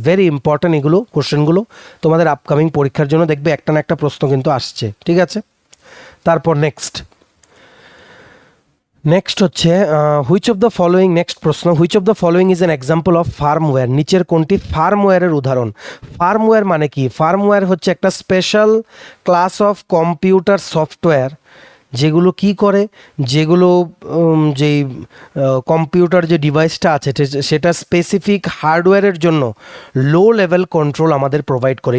ভেরি ইম্পর্ট্যান্ট এগুলো কোশ্চেনগুলো তোমাদের আপকামিং পরীক্ষার জন্য দেখবে একটা না একটা প্রশ্ন কিন্তু আসছে। ঠিক আছে, তারপর নেক্সট হচ্ছে which of the following, next প্রশ্ন, which of the following is an example of firmware? নিচের কোনটি ফার্মওয়্যারের উদাহরণ? ফার্মওয়্যার মানে কি? ফার্মওয়্যার হচ্ছে একটা special class of computer software, যেগুলো কি করে, যেগুলো যেই কম্পিউটার যে ডিভাইসটা আছে সেটা স্পেসিফিক হার্ডওয়্যারের জন্য লো লেভেল কন্ট্রোল আমাদের প্রোভাইড করে।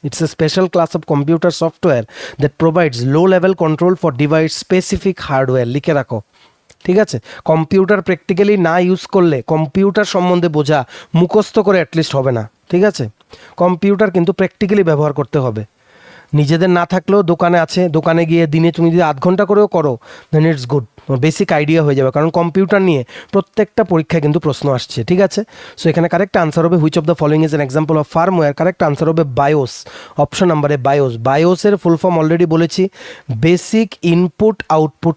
It's a special class of computer software that provides low level control for device specific hardware. লিখে রাখো। ঠিক আছে, কম্পিউটার প্র্যাকটিক্যালি না ইউজ করলে কম্পিউটার সম্বন্ধে বোঝা মুখস্থ করে অ্যাটলিস্ট হবে না। ঠিক আছে, কম্পিউটার কিন্তু প্র্যাকটিক্যালি ব্যবহার করতে হবে। নিজেদের না থাকলেও দোকানে আছে, দোকানে গিয়ে দিনে তুমি যদি 8 ঘন্টা করেও করো, দেন ইটস গুড, বেসিক আইডিয়া হয়ে যাবে, কারণ কম্পিউটার নিয়ে প্রত্যেকটা পরীক্ষায় কিন্তু প্রশ্ন আসছে। ঠিক আছে, সো এখানে কারেক্ট আনসার হবে which of the following is an example of firmware? Correct answer হবে বায়োস, অপশন নাম্বারে বায়োস। বায়োসের ফুল ফর্ম অলরেডি বলেছি, বেসিক ইনপুট আউটপুট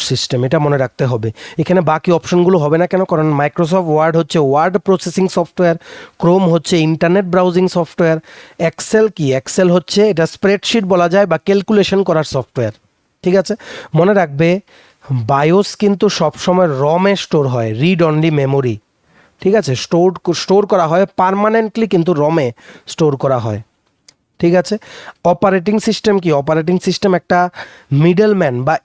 সিস্টেম, এটা মনে রাখতে হবে। এখানে বাকি অপশনগুলো হবে না কেন? কারণ মাইক্রোসফট ওয়ার্ড হচ্ছে ওয়ার্ড প্রসেসিং সফটওয়্যার, ক্রোম হচ্ছে ইন্টারনেট ব্রাউজিং সফটওয়্যার, এক্সেল কি? এক্সেল হচ্ছে এটা স্প্রেডশিট বলা যায় বা ক্যালকুলেশন করার সফটওয়্যার। ঠিক আছে, মনে রাখবে বায়োস কিন্তু সবসময় রমে স্টোর হয়, রিড অনলি মেমোরি। ঠিক আছে, স্টোর করা হয় পার্মানেন্টলি, কিন্তু রমে স্টোর করা হয়। ঠিক আছে, অপারেটিং সিস্টেম কি? অপারেটিং সিস্টেম একটা মিডলম্যান বা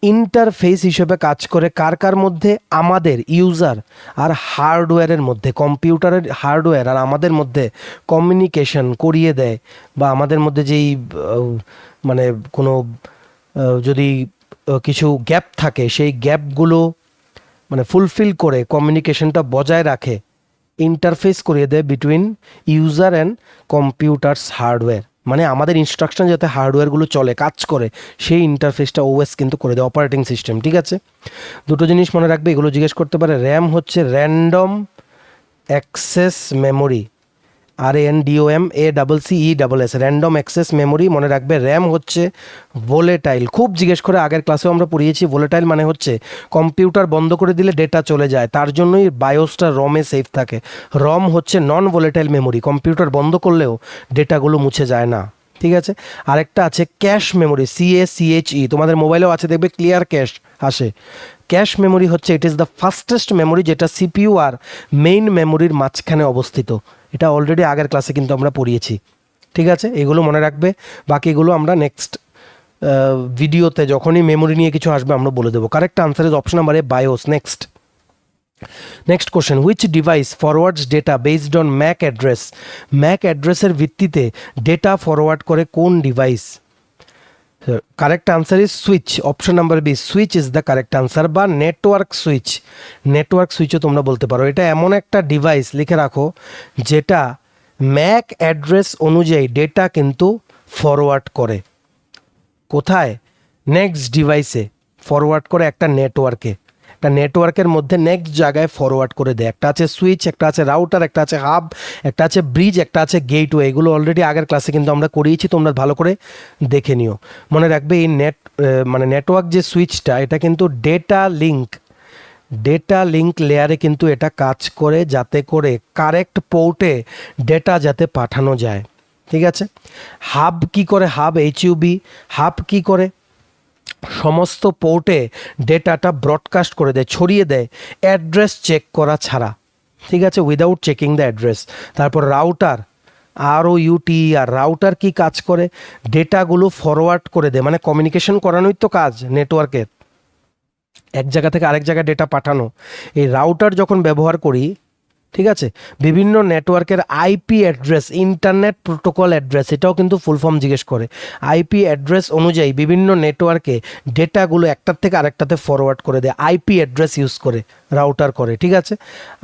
ইন্টারফেস হিসেবে কাজ করে কার কার মধ্যে? আমাদের ইউজার আর হার্ডওয়্যারের মধ্যে, কম্পিউটারের হার্ডওয়্যার আর আমাদের মধ্যে কমিউনিকেশন করিয়ে দেয়, বা আমাদের মধ্যে যেই মানে কোনো যদি কিছু গ্যাপ থাকে সেই গ্যাপগুলো মানে ফুলফিল করে কমিউনিকেশনটা বজায় রাখে, ইন্টারফেস করিয়ে দেয় between user and computers hardware. মানে আমাদের ইনস্ট্রাকশন যাতে হার্ডওয়্যারগুলো চলে, কাজ করে, সেই ইন্টারফেসটা ওএস কিন্তু করে দেয়, অপারেটিং সিস্টেম। ঠিক আছে, দুটো জিনিস মনে রাখবে, এগুলো জিজ্ঞেস করতে পারে। র্যাম হচ্ছে random access memory, RANDOMACCESS, random access memory. মনে রাখবে র্যাম হচ্ছে ভোলেটাইল, খুব জিজ্ঞেস করে, আগের ক্লাসেও আমরা পড়িয়েছি। ভোলেটাইল মানে হচ্ছে কম্পিউটার বন্ধ করে দিলে ডেটা চলে যায়, তার জন্যই বায়োসটা রমে সেফ থাকে। রম হচ্ছে নন ভোলেটাইল মেমোরি, কম্পিউটার বন্ধ করলেও ডেটাগুলো মুছে যায় না। ঠিক আছে, আরেকটা আছে ক্যাশ মেমোরি, CACHE, তোমাদের মোবাইলেও আছে, দেখবে ক্লিয়ার ক্যাশ আসে। ক্যাশ মেমোরি হচ্ছে it is the fastest memory, যেটা CPU আর মেইন মেমোরির মাঝখানে অবস্থিত। এটা অলরেডি আগের ক্লাসে কিন্তু আমরা পড়িয়েছি। ঠিক আছে, এগুলো মনে রাখবে, বাকিগুলো আমরা নেক্সট ভিডিওতে যখনই মেমোরি নিয়ে কিছু আসবে আমরা বলে দেবো। Correct answer is option number A, BIOS. Next question, which device forwards data based on MAC address? MAC অ্যাড্রেসের ভিত্তিতে ডেটা ফরওয়ার্ড করে কোন ডিভাইস? Correct answer is switch, option number B, switch is the correct answer, বা নেটওয়ার্ক সুইচ। নেটওয়ার্ক সুইচও তোমরা বলতে পারো। এটা এমন একটা ডিভাইস, লিখে রাখো, যেটা ম্যাক অ্যাড্রেস অনুযায়ী ডেটা কিন্তু ফরওয়ার্ড করে। কোথায়? নেক্সট ডিভাইসে ফরওয়ার্ড করে, একটা নেটওয়ার্কে, একটা নেটওয়ার্কের মধ্যে নেক্সট জায়গায় ফরওয়ার্ড করে দেয়। একটা আছে সুইচ, একটা আছে রাউটার, একটা আছে হাব, একটা আছে ব্রিজ, একটা আছে গেটওয়ে। এগুলো অলরেডি আগের ক্লাসে কিন্তু আমরা করিয়েছি, তোমরা ভালো করে দেখে নিও। মনে রাখবে এই নেটওয়ার্ক যে সুইচটা, এটা কিন্তু ডেটা লিঙ্ক লেয়ারে কিন্তু এটা কাজ করে, যাতে করে কারেক্ট পোর্টে ডেটা যাতে পাঠানো যায়। ঠিক আছে, হাব কি করে? হাব কি করে? সমস্ত পোর্টে ডেটাটা ব্রডকাস্ট করে দেয়, ছড়িয়ে দেয়, অ্যাড্রেস চেক করা ছাড়া। ঠিক আছে, উইদাউট চেকিং দ্য অ্যাড্রেস। তারপর রাউটার, রাউটার কি কাজ করে? ডেটাগুলো ফরওয়ার্ড করে দেয়, মানে কমিউনিকেশন করানোই তো কাজ নেটওয়ার্কের, এক জায়গা থেকে আরেক জায়গায় ডেটা পাঠানো। এই রাউটার যখন ব্যবহার করি, ঠিক আছে, বিভিন্ন নেটওয়ার্কের IP address, internet protocol address, এটাও কিন্তু ফুল ফর্ম জিজ্ঞেস করে। আইপি অ্যাড্রেস অনুযায়ী বিভিন্ন নেটওয়ার্কে ডেটাগুলো একটার থেকে আরেকটাতে ফরওয়ার্ড করে দেয়, আইপি অ্যাড্রেস ইউজ করে রাউটার করে। ঠিক আছে,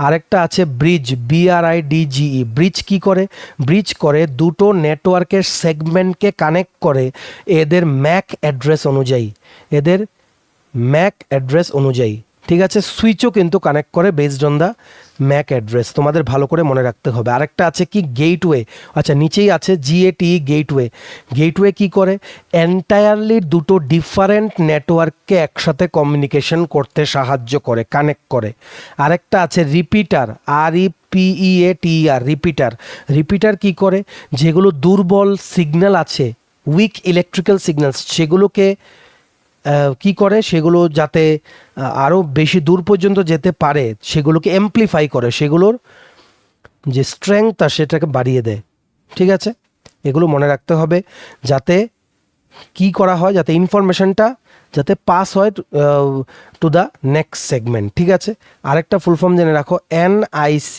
আরেকটা আছে ব্রিজ, BRIDGE। ব্রিজ কি করে? ব্রিজ করে দুটো নেটওয়ার্কের সেগমেন্টকে কানেক্ট করে এদের ম্যাক অ্যাড্রেস অনুযায়ী। ঠিক আছে, সুইচও কিন্তু কানেক্ট করে based on the Mac address, তোমাদের ভালো করে মনে রাখতে হবে। আরেকটা আছে কি? গেটওয়ে। আচ্ছা, নিচেই আছে GATE, গেটওয়ে কি করে? এন্টায়ারলি দুটো ডিফারেন্ট নেটওয়ার্ককে একসাথে কমিউনিকেশন করতে সাহায্য করে, কানেক্ট করে। আরেকটা আছে রিপিটার, REPEATER, রিপিটার কি করে? যেগুলো দুর্বল সিগন্যাল আছে, উইক ইলেকট্রিক্যাল সিগন্যালস, সেগুলোকে কি করে? সেগুলো যাতে আরও বেশি দূর পর্যন্ত যেতে পারে সেগুলোকে এমপ্লিফাই করে, সেগুলোর যে স্ট্রেংথ সেটাকে বাড়িয়ে দেয়। ঠিক আছে, এগুলো মনে রাখতে হবে, যাতে কি করা হয়, যাতে ইনফরমেশনটা যাতে পাস হয় টু দ্য নেক্সট সেগমেন্ট। ঠিক আছে, আরেকটা ফুল ফর্ম জেনে রাখো, NIC,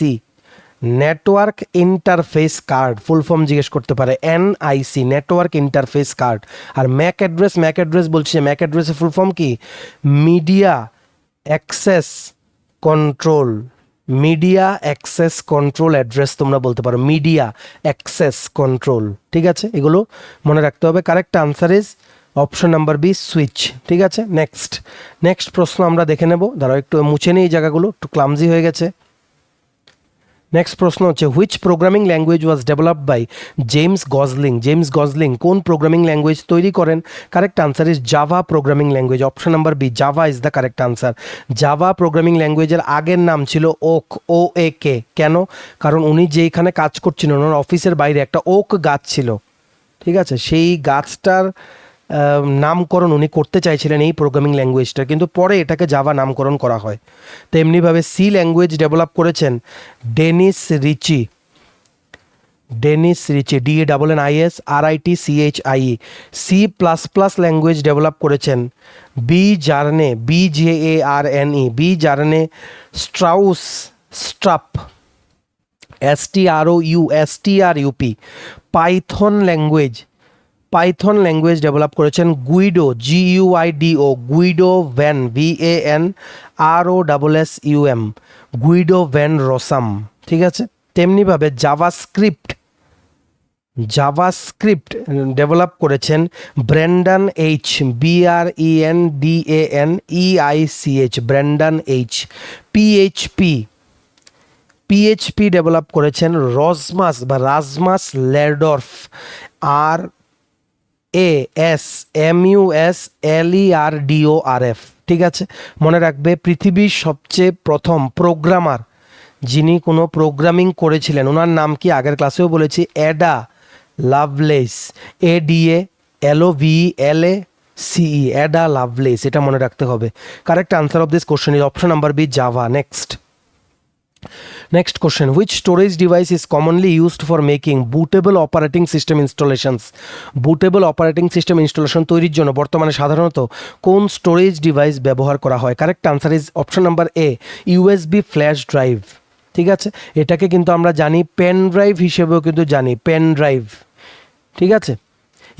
network interface card, full form জিজ্ঞেস করতে পারে, NIC, নেটওয়ার্ক ইন্টারফেস কার্ড। আর ম্যাক অ্যাড্রেস বলছি, ম্যাক অ্যাড্রেসের ফুল ফর্ম কি? মিডিয়া অ্যাক্সেস কন্ট্রোল অ্যাড্রেস, তোমরা বলতে পারো মিডিয়া অ্যাক্সেস কন্ট্রোল। ঠিক আছে, এগুলো মনে রাখতে হবে। Correct answer is option number B, switch. ঠিক আছে, নেক্সট প্রশ্ন আমরা দেখে নেব। দাঁড়াও একটু মুছে নিই, এই জায়গাগুলো একটু ক্লামজি হয়ে গেছে। নেক্সট প্রশ্ন হচ্ছে, which programming language was developed by James Gosling কোন প্রোগ্রামিং ল্যাঙ্গুয়েজ তৈরি করেন? Correct answer is Java programming language, option number B, Java is the correct answer. Java programming ল্যাঙ্গুয়েজের আগের নাম ছিল OAK। কেন? কারণ উনি যেখানে কাজ করছিলেন ওনার অফিসের বাইরে একটা ওক গাছ ছিল। ঠিক আছে, সেই গাছটার নামকরণ উনি করতে চাইছিলেন এই প্রোগ্রামিং ল্যাঙ্গুয়েজটা, কিন্তু পরে এটাকে জাভা নামকরণ করা হয়। তেমনিভাবে সি ল্যাঙ্গুয়েজ ডেভেলপ করেছেন Dennis Ritchie, DANNISRITCHIE। C plus plus language develop করেছেন BJARNE Stroustrup STROUP। Python language develop করেছেন Guido van VANROSSUM, Guido van Rossum. ঠিক আছে, তেমনিভাবে জাভাস্ক্রিপ্ট ডেভেলপ করেছেন Brendan BRENDANEICH, Brendan PHP develop করেছেন রাজমাস লেরডর্ফ, RASMUSLERDORF। ঠিক আছে, মনে রাখবে পৃথিবীর সবচেয়ে প্রথম প্রোগ্রামার যিনি কোনো প্রোগ্রামিং করেছিলেন ওনার নাম কি, আগের ক্লাসেও বলেছি, Ada Lovelace, ADALOVELACE, Ada Lovelace, এটা মনে রাখতে হবে। Correct answer of this question is option number B, Java. Next question, which storage device is commonly used for making bootable operating system installations? bootable operating system installation তৈরির জন্য বর্তমানে সাধারণত কোন স্টোরেজ ডিভাইস ব্যবহার করা হয়? Correct answer is option number A, USB flash drive. ঠিক আছে, এটাকে কিন্তু আমরা জানি পেন ড্রাইভ হিসেবেও কিন্তু জানি, পেন ড্রাইভ। ঠিক আছে,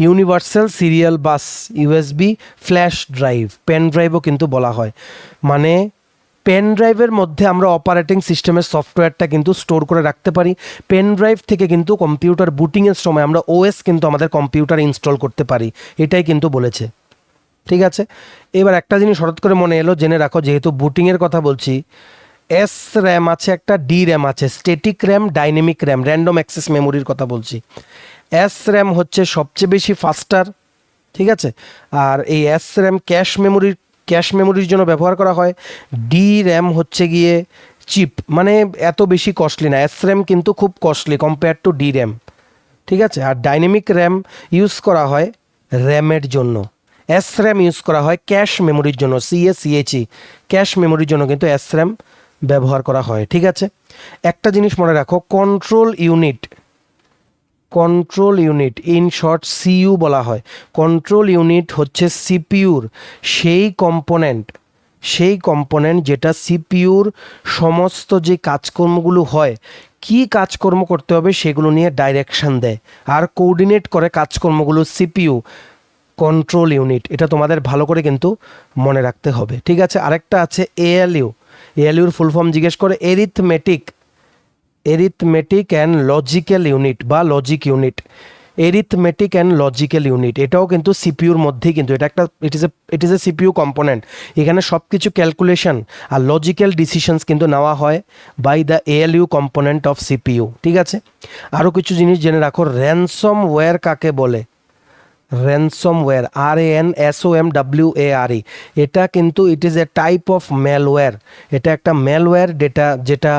universal serial bus, USB flash drive, pen ড্রাইভও কিন্তু বলা হয়। মানে পেন ড্রাইভের মধ্যে আমরা অপারেটিং সিস্টেমের সফটওয়্যারটা কিন্তু স্টোর করে রাখতে পারি। পেন ড্রাইভ থেকে কিন্তু কম্পিউটার বুটিংয়ের সময় আমরা OS কিন্তু আমাদের কম্পিউটার ইনস্টল করতে পারি, এটাই কিন্তু বলেছে। ঠিক আছে, এবার একটা জিনিস হঠাৎ করে মনে এলো, জেনে রাখো, যেহেতু বুটিংয়ের কথা বলছি, এস র্যাম আছে একটা, ডি র্যাম আছে, static RAM, dynamic RAM, random access মেমোরির কথা বলছি। এস র্যাম হচ্ছে সবচেয়ে বেশি ফাস্টার। ঠিক আছে, আর এই এস র্যাম ক্যাশ মেমোরির জন্য ব্যবহার করা হয়। ডি র্যাম হচ্ছে গিয়ে চিপ, মানে এত বেশি কস্টলি না। এস র্যাম কিন্তু খুব costly compare to D RAM. ঠিক আছে, আর ডাইনামিক র্যাম ইউজ করা হয় র্যামের জন্য, এস র্যাম ইউজ করা হয় ক্যাশ মেমোরির জন্য, CACHE, ক্যাশ মেমোরির জন্য কিন্তু এস র্যাম ব্যবহার করা হয়। ঠিক আছে, একটা জিনিস মনে রাখো, control unit in short CU বলা হয়। কন্ট্রোল ইউনিট হচ্ছে সিপিইউর সেই কম্পোনেন্ট যেটা সিপিইউর সমস্ত যে কাজকর্মগুলো হয়, কি কাজকর্ম করতে হবে সেগুলো নিয়ে ডাইরেকশন দেয় আর কোঅর্ডিনেট করে কাজকর্মগুলো সিপিইউ, কন্ট্রোল ইউনিট। এটা তোমাদের ভালো করে কিন্তু মনে রাখতে হবে। ঠিক আছে, আরেকটা আছে ALUর ফুল ফর্ম জিজ্ঞেস করে এরিথমেটিক অ্যান্ড লজিক্যাল ইউনিট বা logic unit. Arithmetic and logical unit এটাও কিন্তু সিপিইউর মধ্যেই, কিন্তু এটা একটা ইট ইজ এ সিপিইউ কম্পোনেন্ট। এখানে সব কিছু ক্যালকুলেশন আর লজিক্যাল ডিসিশনস কিন্তু নেওয়া হয় by the ALU component of CPU. ঠিক আছে, আরও কিছু জিনিস জেনে রাখো, র্যানসমওয়্যার কাকে বলে? র্যানসমওয়্যার, RANSOMWARE, এটা কিন্তু ইট is A type of malware. এটা একটা ম্যালওয়্যার যেটা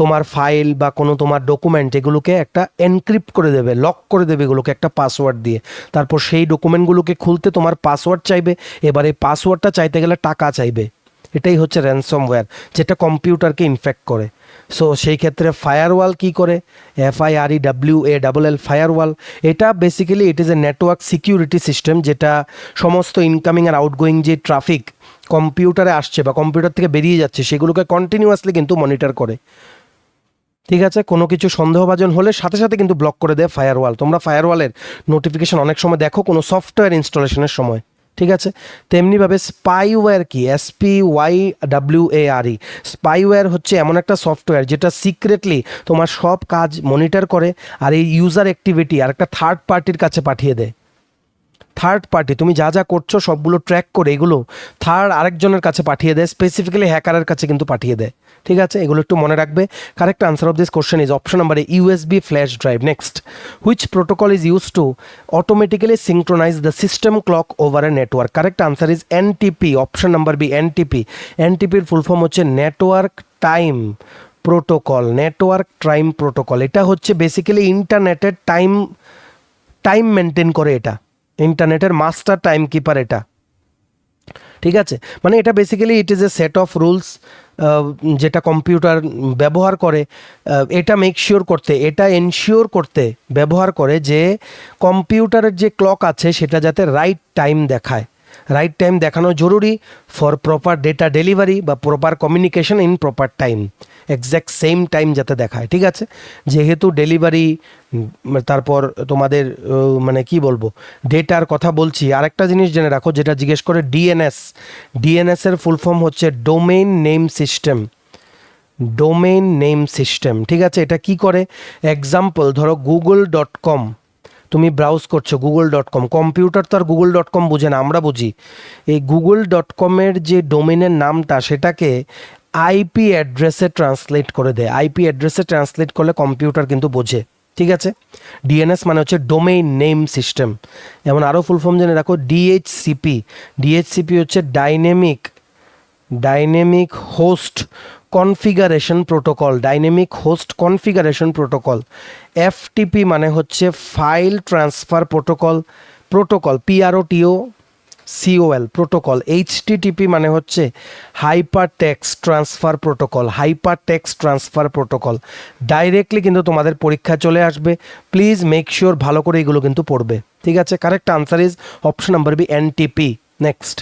তোমার ফাইল বা কোনো তোমার ডকুমেন্ট এগুলোকে একটা এনক্রিপ্ট করে দেবে, লক করে দেবে এগুলোকে একটা পাসওয়ার্ড দিয়ে। তারপর সেই ডকুমেন্টগুলোকে খুলতে তোমার পাসওয়ার্ড চাইবে, এবার এই পাসওয়ার্ডটা চাইতে গেলে টাকা চাইবে। এটাই হচ্ছে র্যানসমওয়্যার, যেটা কম্পিউটারকে ইনফেক্ট করে। সো সেই ক্ষেত্রে ফায়ারওয়াল কি করে? FIREWALL, firewall. এটা basically it is a network security system, যেটা সমস্ত ইনকামিং আর আউটগোয়িং যে ট্রাফিক কম্পিউটারে আসছে বা কম্পিউটার থেকে বেরিয়ে যাচ্ছে সেগুলোকে কন্টিনিউয়াসলি কিন্তু মনিটর করে। ঠিক আছে, কোনো কিছু সন্দেহভাজন হলে সাথে সাথে কিন্তু ব্লক করে দেয় ফায়ারওয়াল। তোমরা ফায়ারওয়ালের নোটিফিকেশন অনেক সময় দেখো কোনো সফটওয়্যার ইনস্টলেশনের সময়। ঠিক আছে, তেমনিভাবে স্পাইওয়্যার কি? SPYWARE। স্পাইওয়্যার হচ্ছে এমন একটা সফটওয়্যার যেটা সিক্রেটলি তোমার সব কাজ মনিটর করে আর এই ইউজার অ্যাক্টিভিটি আর একটা থার্ড পার্টির কাছে পাঠিয়ে দেয়। থার্ড পার্টি তুমি যা যা করছো সবগুলো ট্র্যাক করে এগুলো আরেকজনের কাছে পাঠিয়ে দেয়, স্পেসিফিক্যালি হ্যাকারের কাছে কিন্তু পাঠিয়ে দেয়। ঠিক আছে, এগুলো একটু মনে রাখবে। Correct answer of this question is option number A, USB flash drive. Next, which protocol is use to automatically synchronize the system clock over a network? Correct answer is NTP, option number B, NTP। NTPর ফুল ফর্ম হচ্ছে নেটওয়ার্ক টাইম প্রোটোকল। এটা হচ্ছে বেসিক্যালি ইন্টারনেটের টাইম মেনটেন করে। এটা ইন্টারনেটের মাস্টার টাইম কিপার এটা, ঠিক আছে। মানে এটা basically it is A set of rules যেটা কম্পিউটার ব্যবহার করে, এটা মেক শিওর করতে, এটা এনশিওর করতে ব্যবহার করে যে কম্পিউটারের যে ক্লক আছে সেটা যাতে রাইট টাইম দেখায়। রাইট টাইম দেখানো জরুরি ফর প্রপার ডেটা ডেলিভারি বা proper communication in proper time, exact same time যাতে দেখায়, ঠিক আছে। যেহেতু ডেলিভারি, তারপর তোমাদের মানে কি বলবো, ডেটার কথা বলছি, আরেকটা জিনিস জেনে রাখো যেটা জিজ্ঞেস করে ডিএনএস। ডিএনএসের ফুল ফর্ম হচ্ছে domain name system. Domain name system, ঠিক আছে। এটা কি করে, এক্সাম্পল ধরো google.com, তুমি ব্রাউজ করছো google.com, কম্পিউটার তো আর google.com বুঝে না, আমরা বুঝি। এই google.com-এর যে ডোমেনের নামটা সেটাকে আইপি অ্যাড্রেসে ট্রান্সলেট করে দেয়। আইপি অ্যাড্রেসে ট্রান্সলেট করলে কম্পিউটার কিন্তু বোঝে, ঠিক আছে। ডিএনএস মানে হচ্ছে ডোমেইন নেম সিস্টেম। যেমন আরও ফুল ফর্ম জেনে রাখো ডিএইচসিপি। ডিএইচসিপি হচ্ছে dynamic host configuration protocol, dynamic host configuration protocol. FTP মানে হচ্ছে file transfer protocol PROTOCOL protocol. HTTP মানে হচ্ছে hyper text transfer protocol. Directly কিন্তু তোমাদের পরীক্ষা চলে আসবে, প্লিজ মেক শিওর ভালো করে এগুলো কিন্তু পড়বে, ঠিক আছে। Correct answer is option number B, NTP. Next,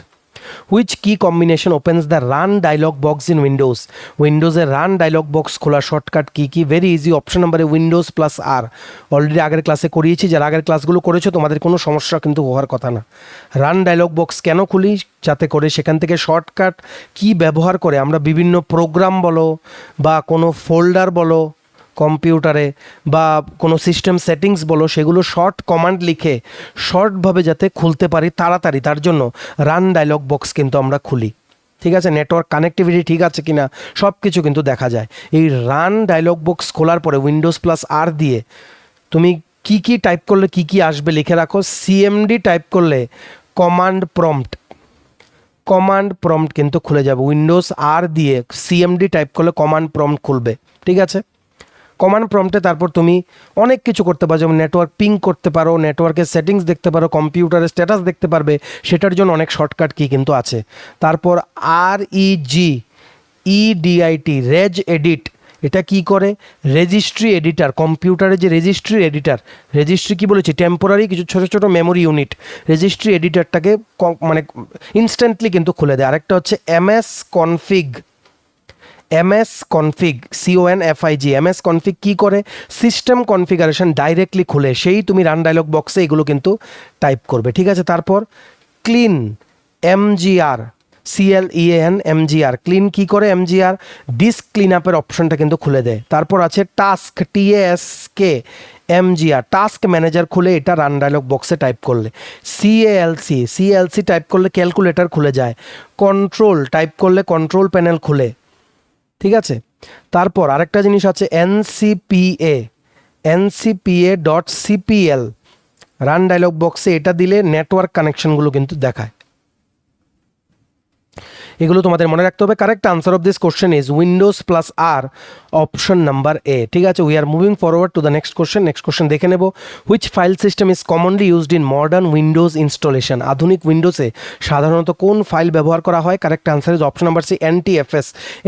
which key combination opens the run dialog box in Windows? উইন্ডোজের রান ডায়লগ বক্স খোলা shortcut key? Very easy, option নাম্বারে উইন্ডোজ প্লাস আর। অলরেডি আগের ক্লাসে করিয়েছি, যারা আগের ক্লাসগুলো করেছো তোমাদের কোনো সমস্যা কিন্তু হওয়ার কথা না। রান ডায়লগ বক্স কেন খুলি? যাতে করে সেখান থেকে শর্টকাট কি ব্যবহার করে আমরা বিভিন্ন প্রোগ্রাম বলো বা কোনো ফোল্ডার বলো কম্পিউটারে বা কোনো সিস্টেম সেটিংস বলো, সেগুলো শর্ট কমান্ড লিখে শর্টভাবে যাতে খুলতে পারি তাড়াতাড়ি, তার জন্য রান ডায়লগ বক্স কিন্তু আমরা খুলি, ঠিক আছে। নেটওয়ার্ক কানেক্টিভিটি ঠিক আছে কিনা সব কিছু কিন্তু দেখা যায়। এই রান ডায়লগ বক্স খোলার পরে উইন্ডোজ প্লাস আর দিয়ে তুমি কি টাইপ করলে কি আসবে লিখে রাখো। সিএমডি টাইপ করলে কমান্ড প্রম্পট কিন্তু খুলে যাবে। উইন্ডোজ আর দিয়ে সিএমডি টাইপ করলে কমান্ড প্রম্পট খুলবে, ঠিক আছে। কমান্ড প্রম্পটে তারপর তুমি অনেক কিছু করতে পারো, যেমন নেটওয়ার্ক পিং করতে পারো, নেটওয়ার্কের সেটিংস দেখতে পারো, কম্পিউটারের স্ট্যাটাস দেখতে পারবে, সেটার জন্য অনেক শর্টকাট কি কিন্তু আছে। তারপর REGEDIT রেজ এডিট, এটা কি করে? রেজিস্ট্রি এডিটার, কম্পিউটারে যে রেজিস্ট্রি কি বলেছি, টেম্পোরারি কিছু ছোটো ছোটো মেমোরি ইউনিট, রেজিস্ট্রি এডিটারটাকে মানে ইনস্ট্যান্টলি কিন্তু খুলে দেয়। আরেকটা হচ্ছে MS config, CONFIG। MS config কি করে? সিস্টেম কনফিগারেশন ডাইরেক্টলি খুলে সেই তুমি রান ডায়লগ বক্সে এগুলো কিন্তু টাইপ করবে, ঠিক আছে। তারপর ক্লিন MGR, CLEAN ক্লিন কি করে? MGR ডিস্ক ক্লিন আপের অপশনটা কিন্তু খুলে দেয়। তারপর আছে task, TASK MGR task manager খুলে এটা রান ডায়লগ বক্সে টাইপ করলে। CALC টাইপ করলে ক্যালকুলেটর খুলে যায়। কন্ট্রোল টাইপ করলে কন্ট্রোল প্যানেল খুলে, ঠিক আছে। তারপর আরেকটা জিনিস আছে NCPA.CPL রান ডায়লগ বক্সে এটা দিলে নেটওয়ার্ক কানেকশনগুলো কিন্তু দেখায়। এগুলো তোমাদের মনে রাখতে হবে। Correct answer of this question is Windows plus R, option number A, ঠিক আছে। We are moving forward to the next question. Next question দেখে নেব, which file system is commonly used in modern Windows installation? আধুনিক উইন্ডোজে সাধারণত কোন ফাইল ব্যবহার করা হয়? Correct answer is option number C, NTFS।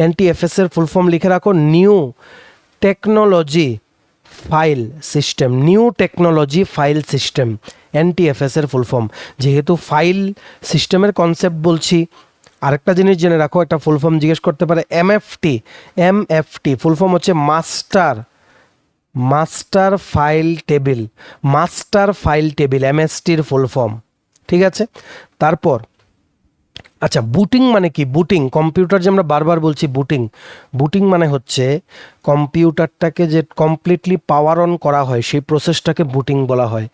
NTFS এর ফুল ফর্ম লিখে রাখো, new technology file system. NTFS এর ফুল ফর্ম। যেহেতু ফাইল সিস্টেমের কনসেপ্ট বলছি, আরেকটা জিনিস জেনে রাখো, একটা ফুল ফর্ম জিজ্ঞেস করতে পারে, MFT ফুল ফর্ম হচ্ছে মাস্টার ফাইল টেবিল, MSTর ফুল ফর্ম, ঠিক আছে। তারপর আচ্ছা, বুটিং মানে কি? কম্পিউটার যে আমরা বারবার বলছি বুটিং মানে হচ্ছে কম্পিউটারটাকে যে কমপ্লিটলি পাওয়ার অন করা হয় সেই প্রসেসটাকে বুটিং বলা হয়।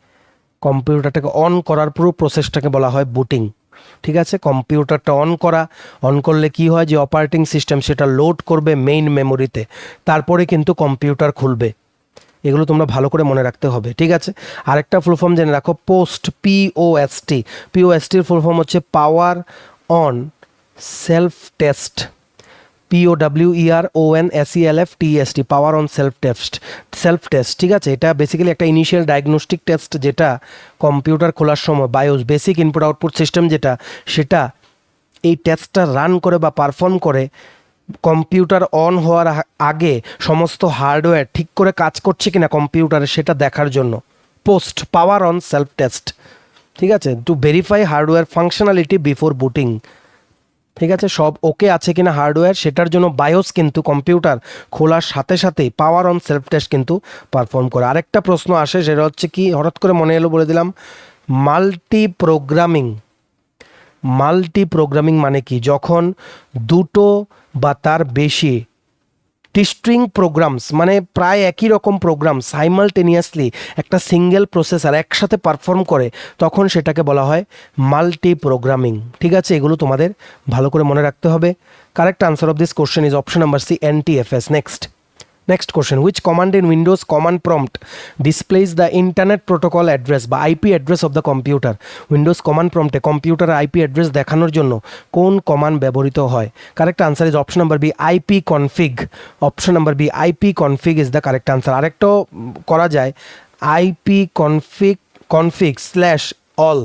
কম্পিউটারটাকে অন করার পুরো প্রসেসটাকে বলা হয় বুটিং, ঠিক আছে। কম্পিউটারটা অন করলে কি হয়, যে অপারেটিং সিস্টেম সেটা লোড করবে মেইন মেমোরিতে, তারপরে কিন্তু কম্পিউটার খুলবে। এগুলো তোমরা ভালো করে মনে রাখতে হবে, ঠিক আছে। আরেকটা ফুল ফর্ম জেনে রাখো, POSTর ফুল ফর্ম হচ্ছে power on self test. POWERONSELF TEST, power on self test. ঠিক আছে, এটা বেসিক্যালি একটা ইনিশিয়াল ডায়াগনস্টিক টেস্ট, যেটা কম্পিউটার খোলার সময় bias basic input output system সেটা এই টেস্টটা রান করে বা পারফর্ম করে কম্পিউটার অন হওয়ার আগে সমস্ত হার্ডওয়্যার ঠিক করে কাজ করছে কিনা কম্পিউটারে সেটা দেখার জন্য। Post power on self test. ঠিক আছে, to verify hardware functionality before booting. ঠিক আছে, সব ওকে আছে কিনা হার্ডওয়্যার, সেটার জন্য বায়োস কিন্তু কম্পিউটার খোলার সাথে সাথেই পাওয়ার অন সেলফ টেস্ট কিন্তু পারফর্ম করে। আরেকটা প্রশ্ন আসে, সেটা হচ্ছে কি, হঠাৎ করে মনে এলো বলে দিলাম, মাল্টি প্রোগ্রামিং মানে কি? যখন দুটো বা তার বেশি ডিস্ট্রিং প্রোগ্রামস, মানে প্রায় একই রকম প্রোগ্রাম সাইমালটেনিয়াসলি একটা সিঙ্গেল প্রসেসর একসাথে পারফর্ম করে, তখন সেটাকে বলা হয় মাল্টি প্রোগ্রামিং। ঠিক আছে, এগুলো তোমাদের ভালো করে মনে রাখতে হবে। Correct answer of this question is option number C, NTFS। Next question, which command in Windows command prompt displays the internet protocol address বা IP address of the computer? Windows command প্রম্পটে কম্পিউটারের IP অ্যাড্রেস দেখানোর জন্য কোন কমান্ড ব্যবহৃত হয়? Correct answer is option number B, IP config। Option number B, IP config is the correct answer. আরেকটাও করা যায়, IP config/all,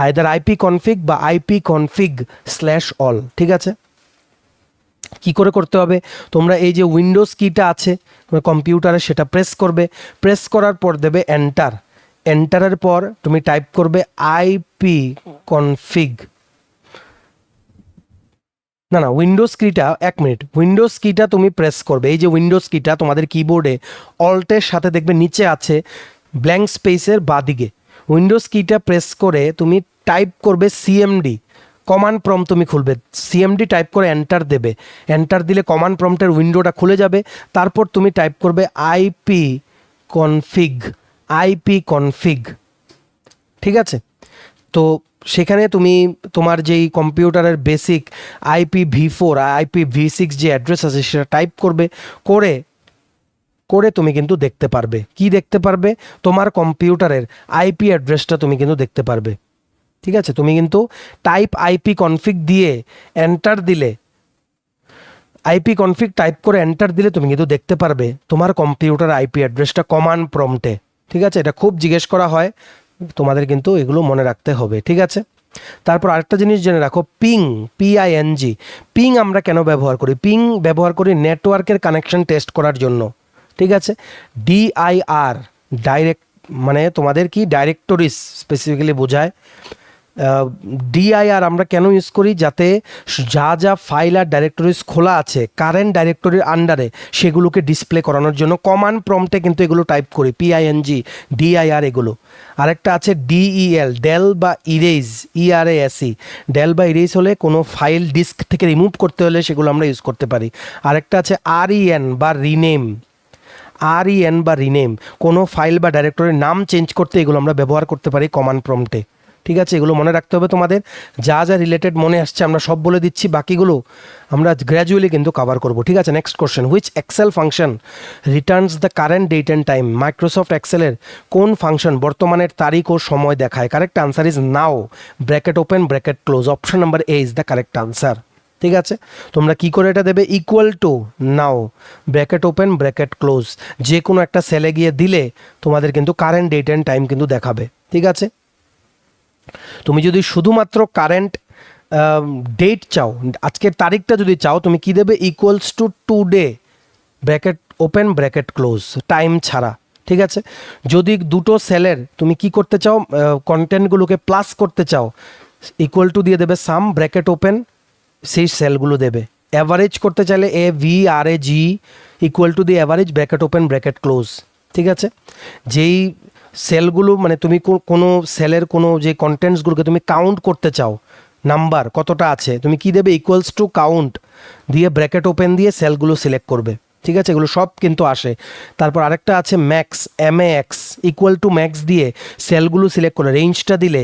either IP config বা IP config/all। ঠিক আছে, কি করে করতে হবে? তোমরা এই যে উইন্ডোজ কিটা আছে কম্পিউটারে, সেটা প্রেস করবে, প্রেস করার পর দেবে এন্টারের পর তুমি টাইপ করবে IP config, না উইন্ডোজ কিটা, এক মিনিট, উইন্ডোজ কিটা তুমি প্রেস করবে। এই যে উইন্ডোজ কিটা তোমাদের কিবোর্ডে অল্টের সাথে দেখবে নিচে আছে ব্ল্যাঙ্ক স্পেসের বাদিকে, উইন্ডোজ কিটা প্রেস করে তুমি টাইপ করবে CMD, কমান্ড প্রম্পট তুমি খুলবে, CMD টাইপ করে এন্টার দেবে, এন্টার দিলে কমান্ড প্রম্পটের উইন্ডোটা খুলে যাবে। তারপর তুমি টাইপ করবে IP config। ঠিক আছে, তো সেখানে তুমি তোমার যেই কম্পিউটারের বেসিক IPv4 IPv6 যে অ্যাড্রেস আছে সেটা টাইপ করবে, করে তুমি কিন্তু দেখতে পারবে। কি দেখতে পারবে? তোমার কম্পিউটারের IP অ্যাড্রেসটা তুমি কিন্তু দেখতে পারবে। ঠিক আছে, তুমি কিন্তু IP config দিয়ে এন্টার দিলে, IP config টাইপ করে এন্টার দিলে তুমি কিন্তু দেখতে পারবে তোমার কম্পিউটার IP অ্যাড্রেসটা কমান্ড প্রম্পটে। ঠিক আছে, এটা খুব জিজ্ঞেস করা হয়, তোমাদের কিন্তু এগুলো মনে রাখতে হবে। ঠিক আছে, তারপর আরেকটা জিনিস জেনে রাখো, PING। পিং আমরা কেন ব্যবহার করি? পিং ব্যবহার করি নেটওয়ার্কের কানেকশন টেস্ট করার জন্য। ঠিক আছে, DIR ডাইরেক্ট মানে তোমাদের কি ডাইরেক্টরিজ স্পেসিফিক্যালি বোঝায়। DIR আমরা কেন ইউজ করি? যাতে যা ফাইল আর ডাইরেক্টরিজ খোলা আছে কারেন্ট ডাইরেক্টরির আন্ডারে সেগুলোকে ডিসপ্লে করানোর জন্য কমান্ড প্রম্পটে কিন্তু এগুলো টাইপ করি, PING DIR এগুলো। আরেকটা আছে DEL, ডেল বা ইরেজ, ERASE। ডেল বা ইরেজ হলে কোনো ফাইল ডিস্ক থেকে রিমুভ করতে হলে সেগুলো আমরা ইউজ করতে পারি। আরেকটা আছে REN বা রিনেম, কোনো ফাইল বা ডাইরেক্টরির নাম চেঞ্জ করতে এগুলো আমরা ব্যবহার করতে পারি কমান্ড প্রম্পটে। ঠিক আছে, এগুলো মনে রাখতে হবে তোমাদের। যা রিলেটেড মনে আসছে আমরা সব বলে দিচ্ছি, বাকিগুলো আমরা গ্র্যাজুয়ালি কিন্তু কভার করব। ঠিক আছে, next question, which Excel function returns the current date and time? Microsoft এক্সেলের কোন ফাংশন বর্তমানের তারিখ ও সময় দেখায়? Correct answer is now, bracket open bracket close. Option number A is the correct answer. ঠিক আছে, তোমরা কি করে এটা দেবে? Equal to now, bracket open bracket close, যে কোনো একটা সেলে গিয়ে দিলে তোমাদের কিন্তু কারেন্ট ডেট অ্যান্ড টাইম কিন্তু দেখাবে। ঠিক আছে, তুমি যদি শুধুমাত্র কারেন্ট ডেট চাও, আজকের তারিখটা যদি চাও, তুমি কি দেবে? Equals to today, bracket open bracket close, time ছাড়া। ঠিক আছে, যদি দুটো সেলের তুমি কি করতে চাও, কন্টেন্টগুলোকে প্লাস করতে চাও, ইকুয়াল টু দিয়ে দেবে সাম, ব্র্যাকেট ওপেন, সেই সেলগুলো দেবে। অ্যাভারেজ করতে চাইলে AVRAG equal to the average, bracket open bracket close. ঠিক আছে, যেই সেলগুলো মানে তুমি কোনো সেলের কোনো যে কন্টেন্টসগুলোকে তুমি কাউন্ট করতে চাও, নাম্বার কতটা আছে, তুমি কি দেবে? ইকুয়ালস টু কাউন্ট দিয়ে ব্র্যাকেট ওপেন দিয়ে সেলগুলো সিলেক্ট করবে। ঠিক আছে, এগুলো সব কিন্তু আসে। তারপর আরেকটা আছে max, MAX equal to max দিয়ে সেলগুলো সিলেক্ট করে রেঞ্জটা দিলে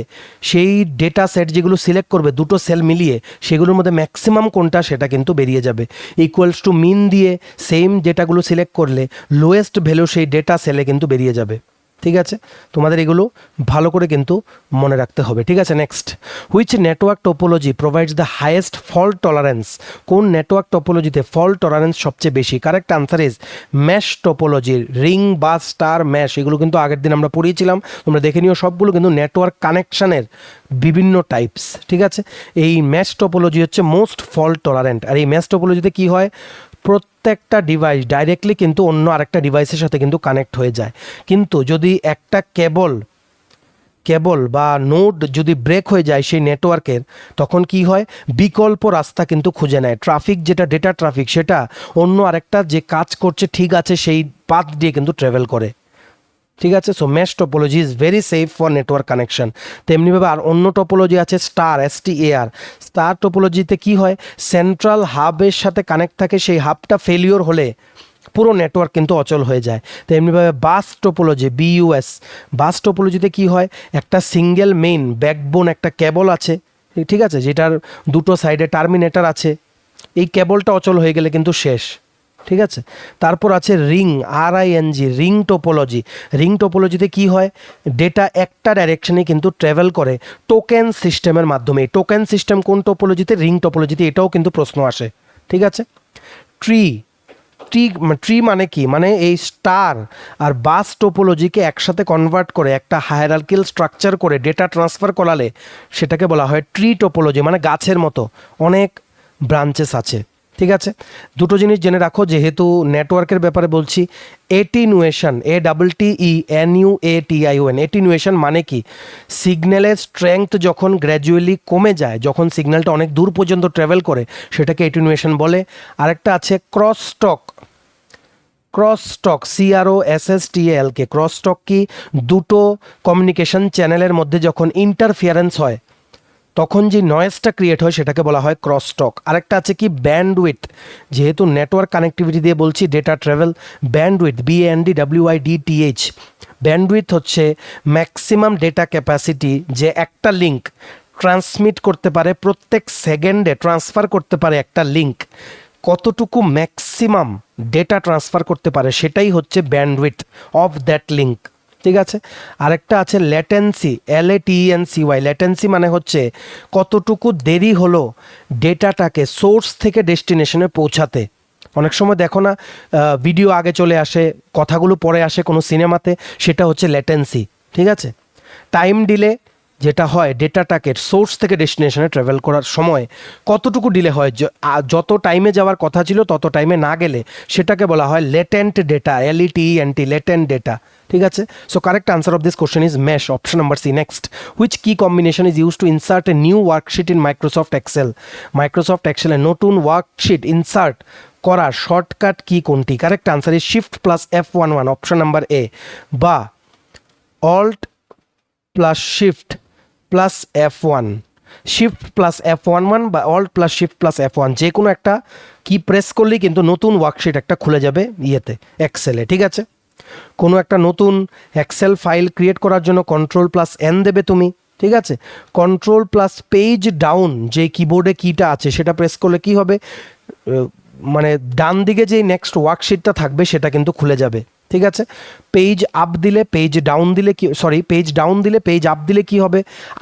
সেই ডেটা সেট যেগুলো সিলেক্ট করবে দুটো সেল মিলিয়ে সেগুলোর মধ্যে ম্যাক্সিমাম কোনটা সেটা কিন্তু বেরিয়ে যাবে। ইকুয়ালস টু মিন দিয়ে সেম ডেটাগুলো সিলেক্ট করলে লোয়েস্ট ভ্যালু সেই ডেটা সেলে কিন্তু বেরিয়ে যাবে। ঠিক আছে, তোমাদের এগুলো ভালো করে কিন্তু মনে রাখতে হবে। ঠিক আছে, next, which network topology provides the highest fault tolerance? কোন নেটওয়ার্ক টোপোলজিতে ফল্ট টলারেন্স সবচেয়ে বেশি? Correct answer is mash topology. Ring বা স্টার ম্যাশ এগুলো কিন্তু আগের দিন আমরা পড়িয়েছিলাম, তোমরা দেখে নিও, সবগুলো কিন্তু নেটওয়ার্ক কানেকশানের বিভিন্ন টাইপস। ঠিক আছে, এই ম্যাশ টোপোলজি হচ্ছে মোস্ট ফল্ট টলারেন্ট। আর এই ম্যাশ টোপোলজিতে কী হয়, প্রত্যেকটা ডিভাইস ডাইরেক্টলি কিন্তু অন্য আরেকটা ডিভাইসের সাথে কিন্তু কানেক্ট হয়ে যায়, কিন্তু যদি একটা কেবল বা নোড যদি ব্রেক হয়ে যায় সেই নেটওয়ার্কের, তখন কি হয়, বিকল্প রাস্তা কিন্তু খুঁজে নেয়। ট্রাফিক যেটা ডেটা ট্রাফিক, সেটা অন্য আরেকটা যে কাজ করছে ঠিক আছে সেই পাথ দিয়ে কিন্তু ট্রাভেল করে। ঠিক আছে, so mash topology is very safe for network connection. তেমনিভাবে আর অন্য টোপোলজি আছে স্টার, STAR। স্টার টোপোলজিতে কি হয়, সেন্ট্রাল হাবের সাথে কানেক্ট থাকে, সেই হাবটা ফেলিওর হলে পুরো নেটওয়ার্ক কিন্তু অচল হয়ে যায়। তেমনিভাবে বাস টোপোলজি, BUS, বাস টোপোলজিতে কি হয়, একটা সিঙ্গেল মেইন ব্যাকবোন, একটা কেবল আছে, ঠিক আছে, যেটার দুটো সাইডে টার্মিনেটর আছে, এই কেবলটা অচল হয়ে গেলে কিন্তু শেষ। ঠিক আছে, তারপর আছে ring, RING, ring topology. Ring টোপোলজিতে কি হয়, ডেটা একটা ডাইরেকশনে কিন্তু ট্রাভেল করে টোকেন সিস্টেমের মাধ্যমে। টোকেন সিস্টেম কোন টোপোলজিতে? রিং টোপোলজিতে। এটাও কিন্তু প্রশ্ন আসে। ঠিক আছে, ট্রি মানে কি, মানে এই স্টার আর বাস টোপোলজিকে একসাথে কনভার্ট করে একটা হায়ারার্কিয়াল স্ট্রাকচার করে ডেটা ট্রান্সফার করালে সেটাকে বলা হয় ট্রি টোপোলজি, মানে গাছের মতো অনেক ব্রাঞ্চেস আছে। ঠিক আছে, দুটো জিনিস জেনে রাখো যেহেতু নেটওয়ার্কের ব্যাপারে বলছি। এটিনুয়েশন, ATTENUATION, এটিনুয়েশন মানে কি, সিগন্যালের স্ট্রেংথ যখন গ্র্যাজুয়ালি কমে যায়, যখন সিগন্যালটা অনেক দূর পর্যন্ত ট্রাভেল করে, সেটাকে এটিনুয়েশন বলে। আরেকটা আছে ক্রসটক, CROSSTAL, ক্রসটক কি, দুটো কমিউনিকেশন চ্যানেলের মধ্যে যখন ইন্টারফিয়ারেন্স হয় তখন যে নয়েজটা ক্রিয়েট হয় সেটাকে বলা হয় ক্রসটক। আরেকটা আছে কি ব্যান্ডউইথ, যেহেতু নেটওয়ার্ক কানেক্টিভিটি দিয়ে বলছি data travel, bandwidth, BANDWIDTH, bandwidth হচ্ছে ম্যাক্সিমাম ডেটা ক্যাপাসিটি যে একটা লিঙ্ক ট্রান্সমিট করতে পারে, প্রত্যেক সেকেন্ডে ট্রান্সফার করতে পারে একটা লিঙ্ক, কতটুকু ম্যাক্সিমাম ডেটা ট্রান্সফার করতে পারে সেটাই হচ্ছে ব্যান্ডউইথ অফ দ্যাট লিঙ্ক। ঠিক আছে, আরেকটা আছে ল্যাটেন্সি, LATENCY, ল্যাটেন্সি মানে হচ্ছে কতটুকু দেরি হলো ডেটাটাকে সোর্স থেকে ডেস্টিনেশনে পৌঁছাতে। অনেক সময় দেখো না, ভিডিও আগে চলে আসে, কথাগুলো পরে আসে কোনো সিনেমাতে, সেটা হচ্ছে ল্যাটেন্সি। ঠিক আছে, টাইম ডিলে যেটা হয় ডেটাটাকে সোর্স থেকে ডেস্টিনেশনে ট্রাভেল করার সময় কতটুকু ডিলে হয়, যত টাইমে যাওয়ার কথা ছিল তত টাইমে না গেলে সেটাকে বলা হয় latent data, LETENT, latent data. ঠিক আছে, so correct answer of this question is mesh, option number C. Next, which key combination is use to insert a new worksheet in Microsoft Excel? Microsoft এক্সেলে নতুন ওয়ার্কশিট ইনসার্ট করার শর্টকাট কি কোনটি? Correct answer is shift plus F11, option number A, বা alt plus shift plus F1, shift plus F11 বা alt plus shift plus F1, যে কোনো একটা কি প্রেস করলেই কিন্তু নতুন ওয়ার্কশিট একটা খুলে যাবে ইয়েতে, এক্সেলে। ঠিক আছে, কোনো একটা নতুন এক্সেল ফাইল ক্রিয়েট করার জন্য কন্ট্রোল প্লাস N দেবে তুমি। ঠিক আছে, কন্ট্রোল প্লাস পেজ ডাউন, যে কিবোর্ডে কিটা আছে সেটা প্রেস করলে কি হবে, মানে ডান দিকে যে নেক্সট ওয়ার্কশিটটা থাকবে সেটা কিন্তু খুলে যাবে। ঠিক আছে, পেজ আপ দিলে, পেজ ডাউন দিলে কি, পেজ ডাউন দিলে, পেজ আপ দিলে কি হবে,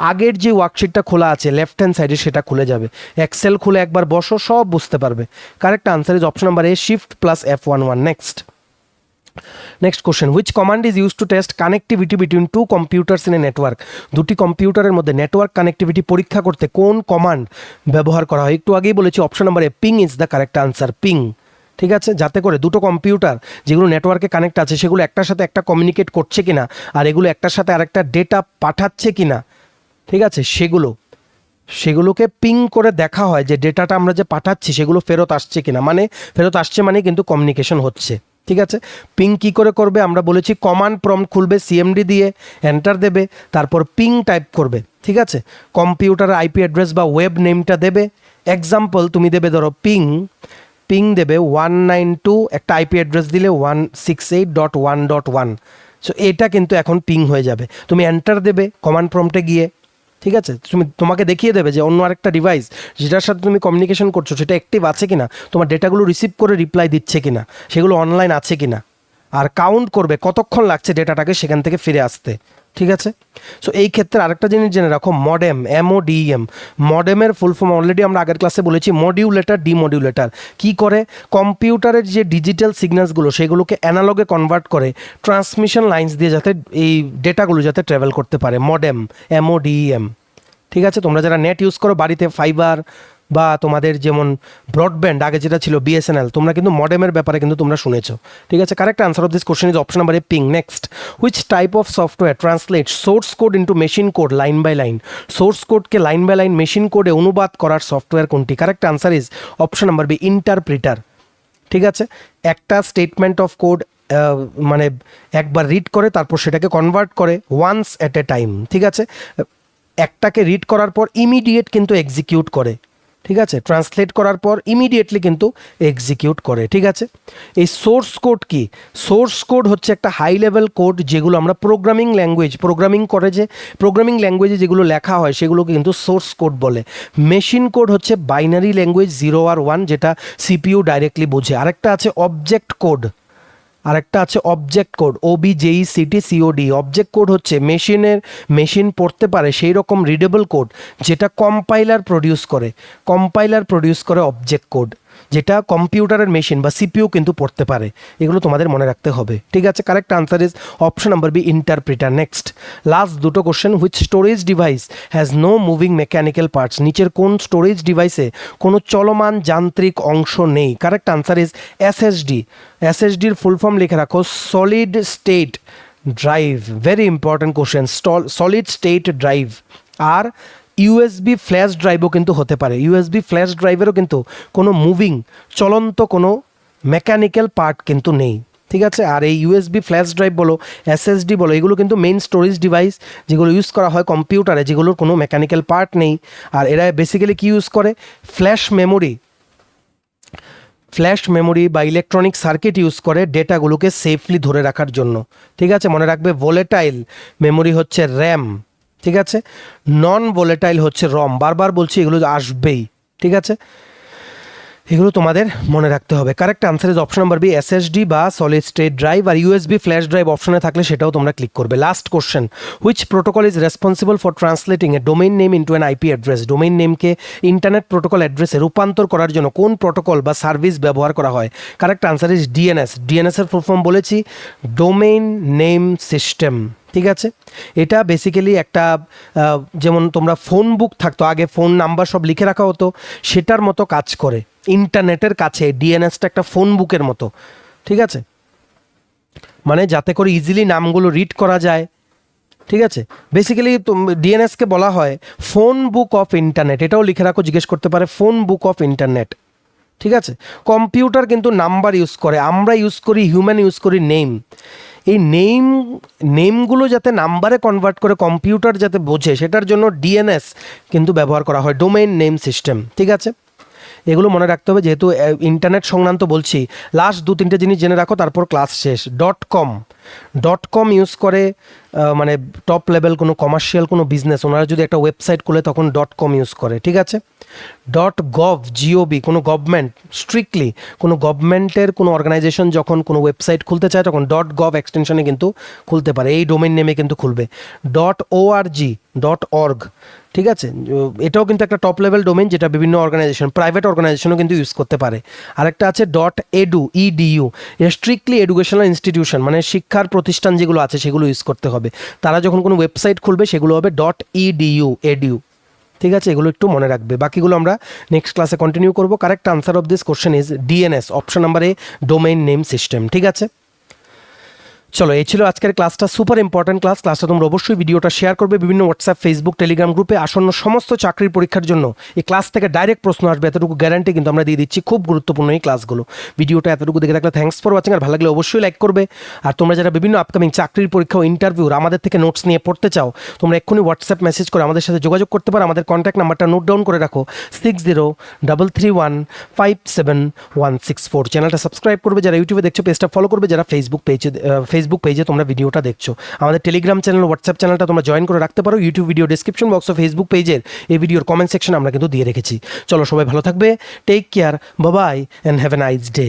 আগের যে ওয়ার্কশিটটা খোলা আছে লেফট হ্যান্ড সাইডে সেটা খুলে যাবে। এক্সেল খুলে একবার বসো, সব বুঝতে পারবে। Correct answer is option number A, shift plus F11। Next question, which command is use to test connectivity between two computers in a network? দুটি কম্পিউটারের মধ্যে নেটওয়ার্ক কানেক্টিভিটি পরীক্ষা করতে কোন কমান্ড ব্যবহার করা হয়? একটু আগেই বলেছি option number A, ping is the correct answer, ping. ঠিক আছে, যাতে করে দুটো কম্পিউটার যেগুলো নেটওয়ার্কে কানেক্ট আছে সেগুলো একটার সাথে একটা কমিউনিকেট করছে কিনা, আর এগুলো একটার সাথে আরেকটা ডেটা পাঠাচ্ছে কিনা, ঠিক আছে, সেগুলোকে পিং করে দেখা হয় যে ডেটাটা আমরা যে পাঠাচ্ছি সেগুলো ফেরত আসছে কিনা, মানে ফেরত আসছে মানে কিন্তু কমিউনিকেশন হচ্ছে। ঠিক আছে, পিং কি করে করবে আমরা বলেছি, কমান্ড প্রম্পট খুলবে, CMD দিয়ে এন্টার দেবে, তারপর পিং টাইপ করবে। ঠিক আছে, কম্পিউটারের IP অ্যাড্রেস বা ওয়েব নেমটা দেবে। এক্সাম্পল তুমি দেবে, ধরো পিং দেবে 192, একটা IP অ্যাড্রেস দিলে 168.1.1, সো এটা কিন্তু এখন পিং হয়ে যাবে। তুমি এন্টার দেবে কমান্ড প্রম্পটে গিয়ে। ঠিক আছে, তোমাকে দেখিয়ে দেবে যে অন্য আরেকটা ডিভাইস যেটার সাথে তুমি কমিউনিকেশন করছো সেটা অ্যাক্টিভ আছে কিনা, তোমার ডেটাগুলো রিসিভ করে রিপ্লাই দিচ্ছে কিনা, সেগুলো অনলাইন আছে কিনা। আর কাউন্ট করবে কতক্ষণ লাগছে ডেটাটাকে সেখান থেকে ফিরে আসতে। ঠিক আছে, সো এই ক্ষেত্রে আরেকটা জিনিস জেনে রাখো, মডেম, MODEM, মডেমের ফুল ফর্ম অলরেডি আমরা আগের ক্লাসে বলেছি, মডিউলেটর ডিমডিউলেটর। কি করে? কম্পিউটারের যে ডিজিটাল সিগন্যালসগুলো সেগুলোকে অ্যানালগে কনভার্ট করে ট্রান্সমিশন লাইন্স দিয়ে যাতে এই ডেটাগুলো যাতে ট্রাভেল করতে পারে, মডেম, MODEM। ঠিক আছে, তোমরা যারা নেট ইউজ করো বাড়িতে, ফাইবার বা তোমাদের যেমন ব্রডব্যান্ড আগে যেটা ছিল BSNL, তোমরা কিন্তু মডেমের ব্যাপারে কিন্তু তোমরা শুনেছো। ঠিক আছে, correct answer of this question is option number A, ping. Next, which type of software translate source code into machine code line by line? Source কোডকে লাইন বাই লাইন মেশিন কোডে অনুবাদ করার সফটওয়্যার কোনটি? Correct answer is option number B, interpreter. ঠিক আছে, একটা স্টেটমেন্ট অফ কোড মানে একবার রিড করে তারপর সেটাকে কনভার্ট করে ওয়ান্স অ্যাট এ টাইম। ঠিক আছে, একটাকে রিড করার পর ইমিডিয়েট কিন্তু এক্সিকিউট করে। ঠিক আছে, ট্রান্সলেট করার পর ইমিডিয়েটলি কিন্তু এক্সিকিউট করে। ঠিক আছে, এই সোর্স কোড কি? সোর্স কোড হচ্ছে একটা হাই লেভেল কোড যেগুলো আমরা প্রোগ্রামিং ল্যাঙ্গুয়েজে যেগুলো লেখা হয় সেগুলোকে কিন্তু সোর্স কোড বলে। মেশিন কোড হচ্ছে বাইনারি ল্যাঙ্গুয়েজ 0 আর 1, যেটা CPU ডাইরেক্টলি বোঝে। আরেকটা আছে object code, OBJECTCOD। Object code হচ্ছে মেশিন পড়তে পারে সেই রকম রিডেবল কোড যেটা কম্পাইলার প্রডিউস করে অবজেক্ট কোড, যেটা কম্পিউটারের মেশিন বা CPU কিন্তু পড়তে পারে। এগুলো তোমাদের মনে রাখতে হবে। ঠিক আছে, correct answer is option number B, interpreter. Next, last দুটো question, which storage device has no moving mechanical parts? নিচের কোন স্টোরেজ ডিভাইসে কোনো চলমান যান্ত্রিক অংশ নেই? Correct answer is SSD। SSDর ফুল ফর্ম লিখে রাখো, solid state drive. Very important question, solid state drive. আর USB ফ্ল্যাশ ড্রাইভও কিন্তু হতে পারে। USB ফ্ল্যাশ ড্রাইভেরও কিন্তু কোনো মুভিং চলন্ত কোনো মেকানিক্যাল পার্ট কিন্তু নেই। ঠিক আছে, আর এই USB ফ্ল্যাশ ড্রাইভ বলো, SSD বলো, এগুলো কিন্তু মেইন স্টোরেজ ডিভাইস যেগুলো ইউজ করা হয় কম্পিউটারে, যেগুলোর কোনো মেকানিক্যাল পার্ট নেই। আর এরা বেসিক্যালি কি ইউজ করে? ফ্ল্যাশ মেমোরি বা ইলেকট্রনিক সার্কিট ইউজ করে ডেটাগুলোকে সেফলি ধরে রাখার জন্য। ঠিক আছে, মনে রাখবে, ভোলেটাইল মেমোরি হচ্ছে RAM। ঠিক আছে, নন ভোলেটাইল হচ্ছে ROM। বারবার বলছি, এগুলো আসবেই। ঠিক আছে, এগুলো তোমাদের মনে রাখতে হবে। Correct answer is option number B, SSD বা সলিড স্টেট ড্রাইভ। আর USB ফ্ল্যাশ ড্রাইভ অপশনে থাকলে সেটাও তোমরা ক্লিক করবে। Last question, which protocol is responsible for translating a domain name into an IP address? Domain নেমকে ইন্টারনেট প্রোটোকল অ্যাড্রেসে রূপান্তর করার জন্য কোন প্রোটোকল বা সার্ভিস ব্যবহার করা হয়? Correct answer is DNS। DNS এর ফুল ফর্ম বলেছি, ডোমেইন নেম সিস্টেম। ঠিক আছে, এটা বেসিক্যালি একটা যেমন তোমরা ফোন বুক থাকতো আগে, ফোন নাম্বার সব লিখে রাখা হতো, সেটার মতো কাজ করে। ইন্টারনেটের কাছে DNSটা একটা ফোন বুকের মতো। ঠিক আছে, মানে যাতে করে ইজিলি নামগুলো রিড করা যায়। ঠিক আছে, বেসিক্যালি DNSকে বলা হয় ফোন বুক অফ ইন্টারনেট। এটাও লিখে রাখো, জিজ্ঞেস করতে পারে ফোন বুক অফ ইন্টারনেট। ঠিক আছে, কম্পিউটার কিন্তু নাম্বার ইউজ করে, আমরা ইউজ করি হিউম্যান ইউজ করি নেম। এই নেমগুলো যাতে নাম্বারে কনভার্ট করে কম্পিউটার যাতে বোঝে, সেটার জন্য DNS কিন্তু ব্যবহার করা হয়, ডোমেইন নেম সিস্টেম। ঠিক আছে, এগুলো মনে রাখতে হবে, যেহেতু ইন্টারনেট সংক্রান্ত বলছি। লাস্ট 2-3টে জিনিস জেনে রাখো, তারপর ক্লাস শেষ। .com ইউজ করে মানে টপ লেভেল কোনো কমার্শিয়াল কোনো বিজনেস, ওনারা যদি একটা ওয়েবসাইট খুলে তখন .com ইউজ করে। ঠিক আছে, .gov কোনো গভর্নমেন্ট, স্ট্রিক্টলি কোনো গভর্নমেন্টের কোনো অর্গানাইজেশন যখন কোনো ওয়েবসাইট খুলতে চায় তখন .gov এক্সটেনশনে কিন্তু খুলতে পারে, এই ডোমেইন নেমে কিন্তু খুলবে। .org ঠিক আছে, এটাও কিন্তু একটা টপ লেভেল ডোমেইন, যেটা বিভিন্ন অর্গানাইজেশন, প্রাইভেট অর্গানাইজেশনও কিন্তু ইউজ করতে পারে। আরেকটা আছে .edu, স্ট্রিক্টলি এডুকেশনাল ইনস্টিটিউশন, মানে শিক্ষার প্রতিষ্ঠান যেগুলো আছে সেগুলো ইউজ করতে হবে। তারা যখন কোনো ওয়েবসাইট খুলবে সেগুলো হবে .edu। ঠিক আছে, এগুলো একটু মনে রাখবে, বাকিগুলো আমরা নেক্সট ক্লাসে কন্টিনিউ করবো। Correct answer of this question is DNS, option number A, domain name system. ঠিক আছে, চলো, এই ছিল আজকের ক্লাসটা, সুপার ইম্পর্টেন্ট ক্লাসটা তোমরা অবশ্যই ভিডিওটা শেয়ার করবে বিভিন্ন হোয়াটসঅ্যাপ, ফেসবুক, টেলিগ্রাম গ্রুপে। আসন্ন সমস্ত চাকরির পরীক্ষার জন্য এই ক্লাস থেকে ডাইরেক্ট প্রশ্ন আসবে, এতটুকু গ্যারান্টি কিন্তু আমরা দিয়ে দিচ্ছি। খুব গুরুত্বপূর্ণ এই ক্লাসগুলো। ভিডিওটা এতটুকু দেখে থাকলে থ্যাঙ্কস ফর ওয়াচিং, আর ভালো লাগলে অবশ্যই লাইক করবে। আর তোমরা যারা বিভিন্ন আপকামিং চাকরির পরীক্ষা ও ইন্টারভিউর আমাদের থেকে নোটস নিয়ে পড়তে চাও, তোমরা এক্ষুনি হোয়াটসঅ্যাপ মেসেজ করে আমাদের সাথে যোগাযোগ করতে পারো। আমাদের কন্ট্যাক্ট নাম্বারটা নোট ডাউন করে রাখো, 6033157164। চ্যানেলটা সাবস্ক্রাইব করবে, যারা ইউটিউবে দেখছো পেজটা ফলো করবে, যারা ফেসবুক পেজে তোমরা ভিডিওটা দেখছো। আমাদের টেলিগ্রাম চ্যানেল, হোয়াটসঅ্যাপ চ্যানেলটা তোমরা জয়েন করে রাখতে পারো। ইউটিউব ভিডিও ডেসক্রিপশন বক্স ও ফেসবুক পেজের এই ভিডিওর কমেন্ট সেকশন আমরা কিন্তু দিয়ে রেখেছি। চলো, সবাই ভালো থাকবে, take care, bye bye and have a nice day.